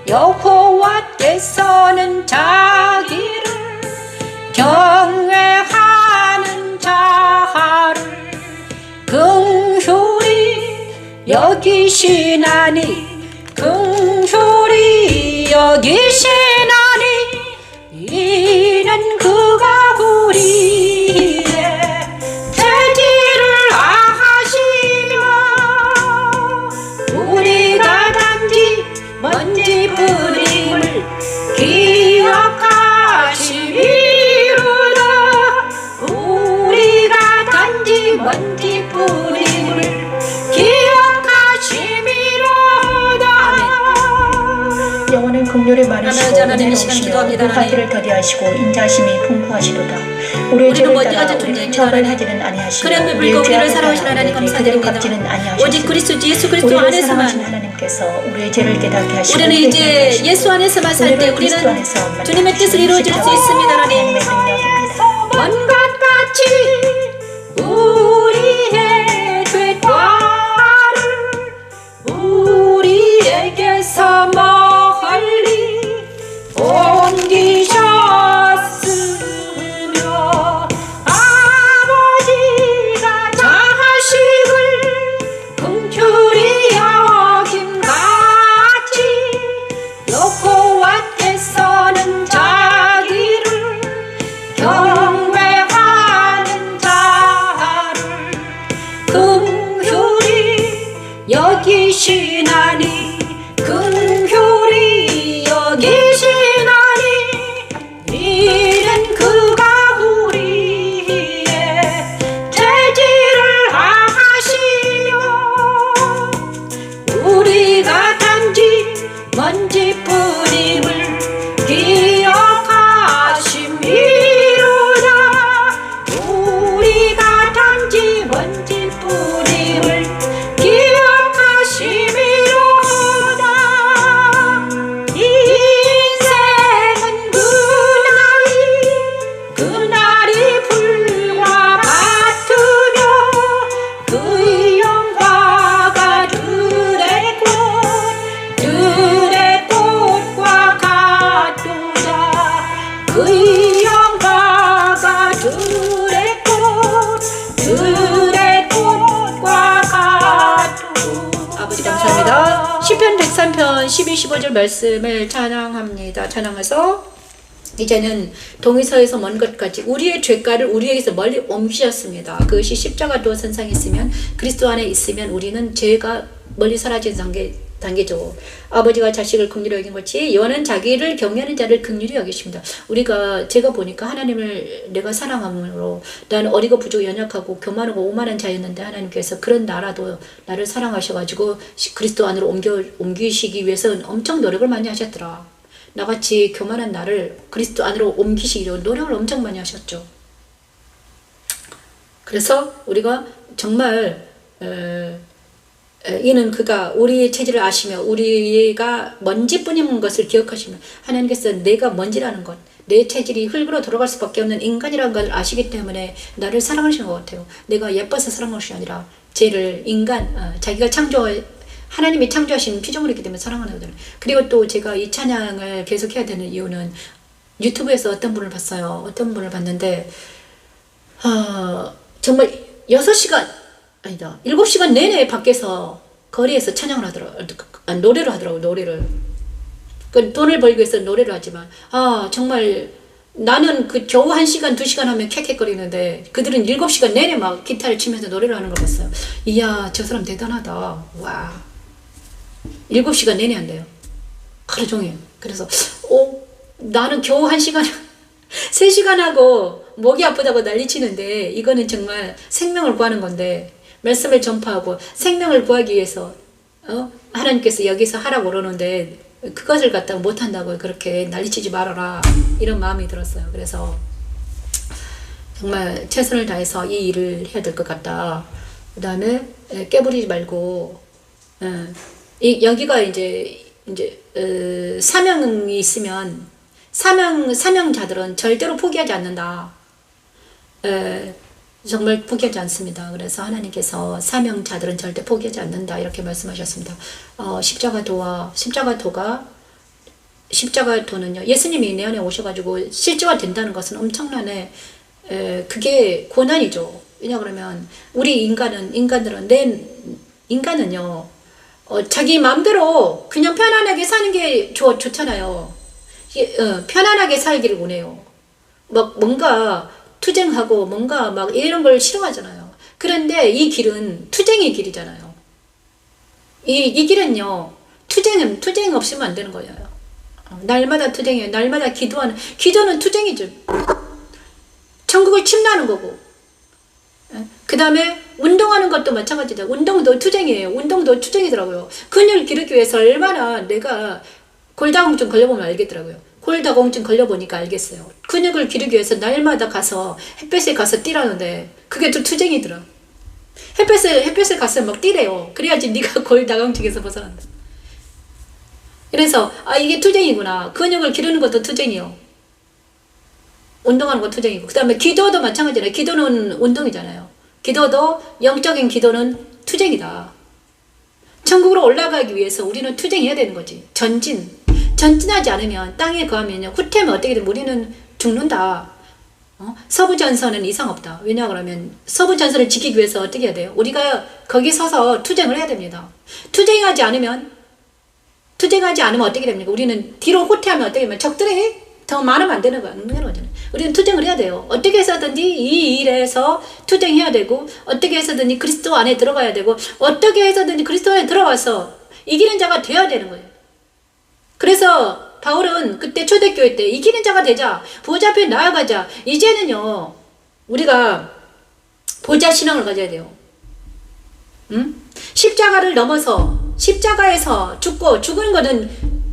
여호와께서는 자기를 경외하는 자를 긍휼히 여기시나니 이는 그가 우리의 죄질을 아시며 우리가 단지 먼지뿐임을 기억하시리로다. 우리가 단지 먼지뿐임을 영원한 긍휼을 많으시고 하나님 시간 기도합니다. 하기를 더디하시고 인자심이 풍부하시도다. 우리는 먼지같은 존재입니다. 하지는 아니하시고 그래 불고기를 사랑하신 하나님 감사드립니다. 오직 그리스도 예수 그리스도 안에서만 하나님께서 우리의 죄를 깨닫게 하시고 우리는 이제 예수 안에서만 살 때 우리는 주님의 뜻을 이루어질 수 있습니다. 하나님 먼 것 같이 우리의 죄과를 우리에게서 멀리 옮기셨으며 아버지가 자식을 긍휼히 여김 같이 여호와께서는 자기를 경외하는 자를 긍휼히 여기시나니 긍휼히 여기시나니 이는 그가 우리의 죄질을 아시며 우리가 단지 먼지뿐임을 기억하 아버지 감사합니다. 시편 103편 12, 15절 말씀을 찬양합니다. 찬양해서 이제는 동의서에서 먼 것까지 우리의 죄가를 우리에게서 멀리 옮기셨습니다. 그것이 십자가도 선상에 있으면 그리스도 안에 있으면 우리는 죄가 멀리 사라진 단계죠. 아버지가 자식을 긍휼히 여긴 것이 여호와는 자기를 경외하는 자를 긍휼히 여기십니다. 제가 보니까 하나님을 내가 사랑함으로 나는 어리고 부족하고 연약하고 교만하고 오만한 자였는데 하나님께서 그런 나라도 나를 사랑하셔가지고 그리스도 안으로 옮기시기 위해서는 엄청 노력을 많이 하셨더라. 나같이 교만한 나를 그리스도 안으로 옮기시기 위해 노력을 엄청 많이 하셨죠. 그래서 우리가 정말 이는 그가 우리의 체질을 아시며 우리가 먼지뿐인 것을 기억하시며 하나님께서 내가 먼지라는 것, 내 체질이 흙으로 돌아갈 수밖에 없는 인간이라는 걸 아시기 때문에 나를 사랑하시는 것 같아요. 내가 예뻐서 사랑하는 것이 아니라 죄를 자기가 하나님이 창조하신 피조물이기 때문에 사랑하는 거잖아요. 그리고 또 제가 이 찬양을 계속 해야 되는 이유는 유튜브에서 어떤 분을 봤어요. 어떤 분을 봤는데 정말 7시간 내내 밖에서 거리에서 찬양을 하더라고요. 노래를 하더라고요. 노래를. 돈을 벌기 위해서 노래를 하지만 정말 나는 겨우 1시간 2시간 하면 캑캑거리는데 그들은 7시간 내내 막 기타를 치면서 노래를 하는 걸 봤어요. 이야, 저 사람 대단하다. 와. 7시간 내내 한대요. 하루 종일. 그래서 나는 겨우 1시간 3시간 하고 목이 아프다고 난리치는데 이거는 정말 생명을 구하는 건데 말씀을 전파하고 생명을 구하기 위해서 하나님께서 여기서 하라고 그러는데 그것을 갖다가 못한다고 그렇게 난리치지 말아라 이런 마음이 들었어요. 그래서 정말 최선을 다해서 이 일을 해야 될 것 같다. 그 다음에 깨부리지 말고 여기가 이제 사명이 있으면 사명자들은 절대로 포기하지 않는다. 정말 포기하지 않습니다. 그래서 하나님께서 사명자들은 절대 포기하지 않는다 이렇게 말씀하셨습니다. 십자가도는요, 예수님이 내 안에 오셔가지고 실제화 된다는 것은 엄청나네. 그게 고난이죠. 왜냐 그러면 우리 인간은요 자기 마음대로 그냥 편안하게 사는 게 좋잖아요. 편안하게 살기를 원해요. 막 뭔가 투쟁하고 뭔가 막 이런 걸 싫어하잖아요. 그런데 이 길은 투쟁의 길이잖아요. 이 길은요, 투쟁 없으면 안 되는 거예요. 날마다 투쟁이에요. 날마다 기도는 투쟁이죠. 천국을 침노하는 거고. 그 다음에 운동하는 것도 마찬가지죠. 운동도 투쟁이에요. 운동도 투쟁이더라고요. 근육을 기르기 위해서 얼마나 내가 골다공증 걸려보면 알겠더라고요. 골다공증 걸려보니까 알겠어요. 근육을 기르기 위해서 날마다 가서 햇볕에 가서 뛰라는데 그게 또 투쟁이더라. 햇볕에 가서 막 뛰래요. 그래야지 네가 골다공증에서 벗어난다. 그래서 이게 투쟁이구나. 근육을 기르는 것도 투쟁이요. 운동하는 것도 투쟁이고 그 다음에 기도도 마찬가지잖아요. 기도는 운동이잖아요. 기도도 영적인 기도는 투쟁이다. 천국으로 올라가기 위해서 우리는 투쟁해야 되는 거지. 전진하지 않으면 땅에 거하면요 후퇴하면 어떻게 되면 우리는 죽는다. 서부전선은 이상 없다. 왜냐 그러면 서부전선을 지키기 위해서 어떻게 해야 돼요? 우리가 거기 서서 투쟁을 해야 됩니다. 투쟁하지 않으면 어떻게 됩니까? 우리는 뒤로 후퇴하면 어떻게 되면 적들이 더 많으면 안 되는 거잖아요. 우리는 투쟁을 해야 돼요. 어떻게 해서든지 이 일에서 투쟁해야 되고 어떻게 해서든지 그리스도 안에 들어가야 되고 어떻게 해서든지 그리스도 안에 들어가서 이기는 자가 되어야 되는 거예요. 그래서 바울은 그때 초대교회 때 이기는 자가 되자. 보좌 앞에 나아가자. 이제는요 우리가 보좌 신앙을 가져야 돼요. 십자가를 넘어서 십자가에서 죽는 거는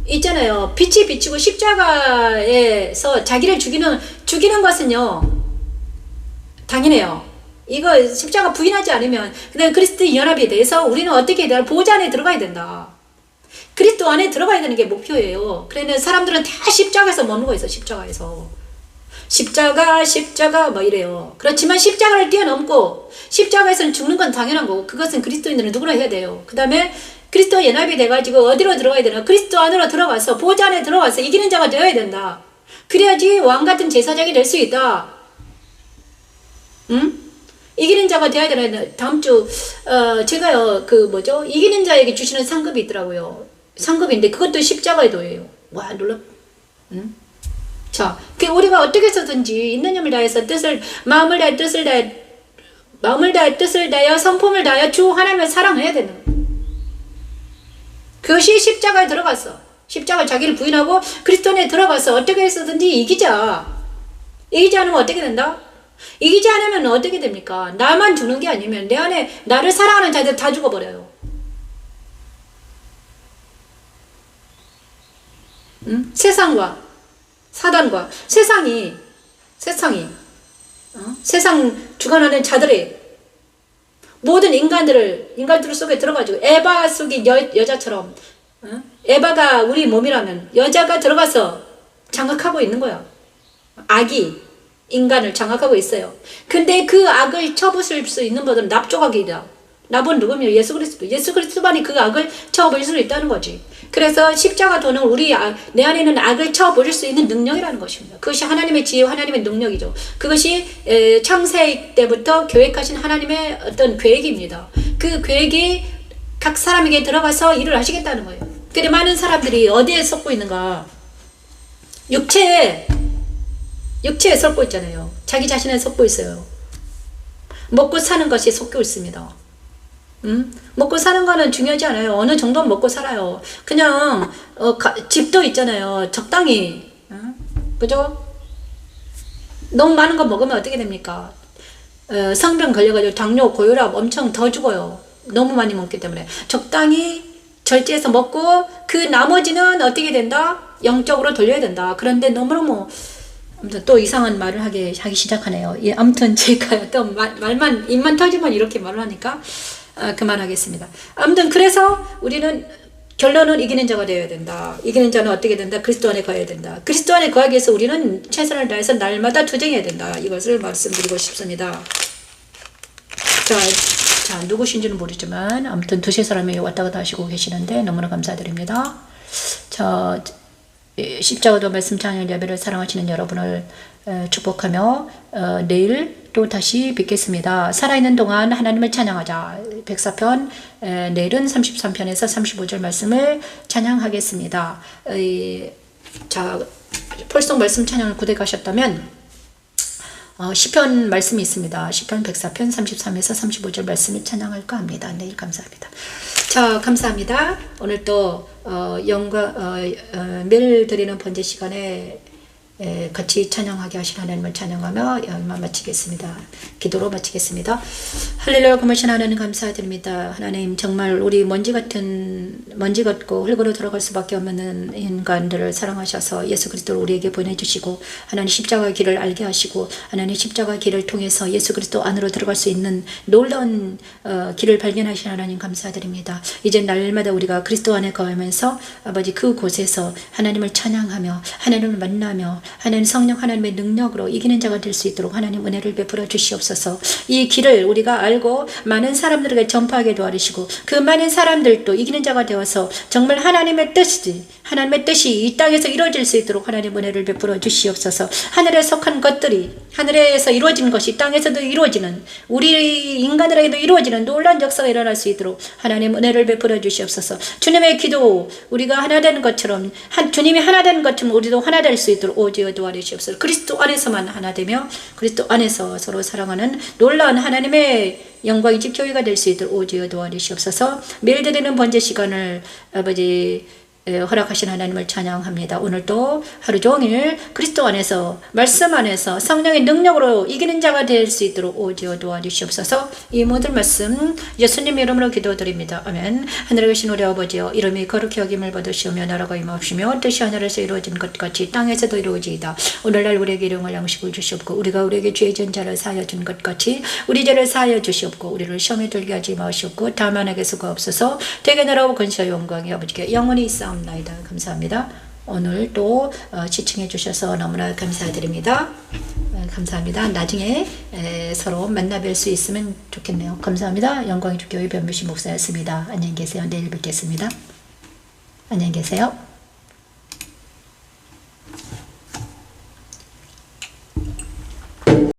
있잖아요. 빛이 비치고 십자가에서 자기를 죽이는 것은요 당연해요. 이거 십자가 부인하지 않으면 그다음에 그리스도의 연합에 대해서 우리는 어떻게 해야 되나? 보좌 안에 들어가야 된다. 그리스도 안에 들어가야 되는 게 목표예요. 그러면 사람들은 다 십자가에서 머무고 있어. 십자가 뭐 이래요. 그렇지만 십자가를 뛰어넘고 십자가에서는 죽는 건 당연한 거고 그것은 그리스도인들은 누구나 해야 돼요. 그 다음에 그리스도 연합이 돼가지고 어디로 들어가야 되나? 그리스도 안으로 들어가서 보좌 안에 들어가서 이기는 자가 되어야 된다. 그래야지 왕같은 제사장이 될 수 있다. 이기는 자가 돼야 되는 다음 주 제가요 이기는 자에게 주시는 상급이 있더라고요. 상급인데 그것도 십자가의 도예요. 와 놀랍. 응? 자, 우리가 어떻게 해서든지 있는 힘을 다해서 마음을 다해 뜻을 다하여 성품을 다하여 주 하나님을 사랑해야 되는 거예요. 그것이 십자가에 들어갔어. 십자가 자기를 부인하고 그리스도 안에 들어가서 어떻게 해서든지 이기자. 이기지 않으면 어떻게 된다? 이기지 않으면 어떻게 됩니까? 나만 죽는 게 아니면 내 안에 나를 사랑하는 자들 다 죽어버려요. 응? 세상과 사단과 세상이 세상 주관하는 자들의 모든 인간들 속에 들어가지고 에바 속의 여자처럼 에바가 우리 몸이라면 여자가 들어가서 장악하고 있는 거야. 악이 인간을 장악하고 있어요. 근데 그 악을 쳐부술 수 있는 분은 납조각이다. 납은 누구며? 예수 그리스도. 예수 그리스도만이 그 악을 쳐버릴 수 있다는 거지. 그래서 십자가 도는 내 안에 있는 악을 쳐버릴 수 있는 능력이라는 것입니다. 그것이 하나님의 지혜, 하나님의 능력이죠. 그것이 창세 때부터 계획하신 하나님의 어떤 계획입니다. 그 계획이 각 사람에게 들어가서 일을 하시겠다는 거예요. 근데 많은 사람들이 어디에 섞고 있는가? 육체에 섞고 있잖아요. 자기 자신에 섞고 있어요. 먹고 사는 것이 섞고 있습니다. 먹고 사는 거는 중요하지 않아요. 어느 정도는 먹고 살아요. 그냥 집도 있잖아요. 적당히. 그죠? 너무 많은 거 먹으면 어떻게 됩니까? 성병 걸려가지고 당뇨, 고혈압 엄청 더 죽어요. 너무 많이 먹기 때문에. 적당히 절제해서 먹고 그 나머지는 어떻게 된다? 영적으로 돌려야 된다. 그런데 너무너무 아무튼 또 이상한 말을 하기 시작하네요. 아무튼 제가 어떤 말만 입만 터지면 이렇게 말을 하니까 그만하겠습니다. 아무튼 그래서 우리는 결론은 이기는 자가 되어야 된다. 이기는 자는 어떻게 된다? 그리스도 안에 거해야 된다. 그리스도 안에 거하기 위해서 우리는 최선을 다해서 날마다 투쟁해야 된다. 이것을 말씀드리고 싶습니다. 자, 누구신지는 모르지만 아무튼 두세 사람이 왔다 갔다 하시고 계시는데 너무나 감사드립니다. 자, 십자가도 말씀 찬양 예배를 사랑하시는 여러분을 축복하며 내일 또 다시 뵙겠습니다. 살아있는 동안 하나님을 찬양하자. 104편 내일은 33편에서 35절 말씀을 찬양하겠습니다. 자, 폴송 말씀 찬양을 구대가셨다면 시편 말씀이 있습니다. 시편 104편 33에서 35절 말씀을 찬양할까 합니다. 내일 감사합니다. 자, 감사합니다. 오늘 또 매일 드리는 번제 시간에 같이 찬양하게 하신 하나님을 찬양하며 마치겠습니다. 기도로 마치겠습니다. 할렐루야, 고마신 하나님 감사드립니다. 하나님 정말 우리 먼지 같고 흙으로 돌아갈 수밖에 없는 인간들을 사랑하셔서 예수 그리스도를 우리에게 보내주시고 하나님 십자가 길을 알게 하시고 하나님 십자가 길을 통해서 예수 그리스도 안으로 들어갈 수 있는 놀라운 길을 발견하신 하나님 감사드립니다. 이제 날마다 우리가 그리스도 안에 거하면서 아버지 그곳에서 하나님을 찬양하며 하나님을 만나며 하나님 성령 하나님의 능력으로 이기는 자가 될 수 있도록 하나님 은혜를 베풀어 주시옵소서. 이 길을 우리가 알고 많은 사람들에게 전파하게 도와주시고 그 많은 사람들도 이기는 자가 되어서 정말 하나님의 뜻이 이 땅에서 이루어질 수 있도록 하나님 은혜를 베풀어 주시옵소서. 하늘에 속한 것들이 하늘에서 이루어진 것이 땅에서도 이루어지는 우리 인간들에게도 이루어지는 놀라운 역사가 일어날 수 있도록 하나님 은혜를 베풀어 주시옵소서. 주님의 기도 우리가 하나 되는 것처럼 주님이 하나 되는 것처럼 우리도 하나 될 수 있도록 오지어 도와주시옵소서. 그리스도 안에서만 하나 되며 그리스도 안에서 서로 사랑하는 놀라운 하나님의 영광의 집 교회가 될 수 있도록 오지어 도와주시옵소서. 매일 드리는 번제 시간을 아버지 허락하신 하나님을 찬양합니다. 오늘도 하루 종일 그리스도 안에서 말씀 안에서 성령의 능력으로 이기는 자가 될 수 있도록 오지어 도와주시옵소서. 이 모든 말씀 예수님 이름으로 기도드립니다. 아멘. 하늘에 계신 우리 아버지여 이름이 거룩히 여김을 받으시오며 나라가 임하옵시며 뜻이 하늘에서 이루어진 것 같이 땅에서도 이루어지이다. 오늘날 우리에게 일용할 양식을 주시옵고 우리가 우리에게 죄 지은 자를 사하여 준 것 같이 우리 죄를 사하여 주시옵고 우리를 시험에 들게 하지 마시옵고 다만 에게 수가 없어서 되게 나라고 근시와 영광이 아버지께 영원히 있사옵나이다. 감사합니다. 오늘 또 시청해 주셔서 너무나 감사드립니다. 감사합니다. 나중에 서로 만나 뵐 수 있으면 좋겠네요. 감사합니다. 영광의 주교회 변부시 목사였습니다. 안녕히 계세요. 내일 뵙겠습니다. 안녕히 계세요.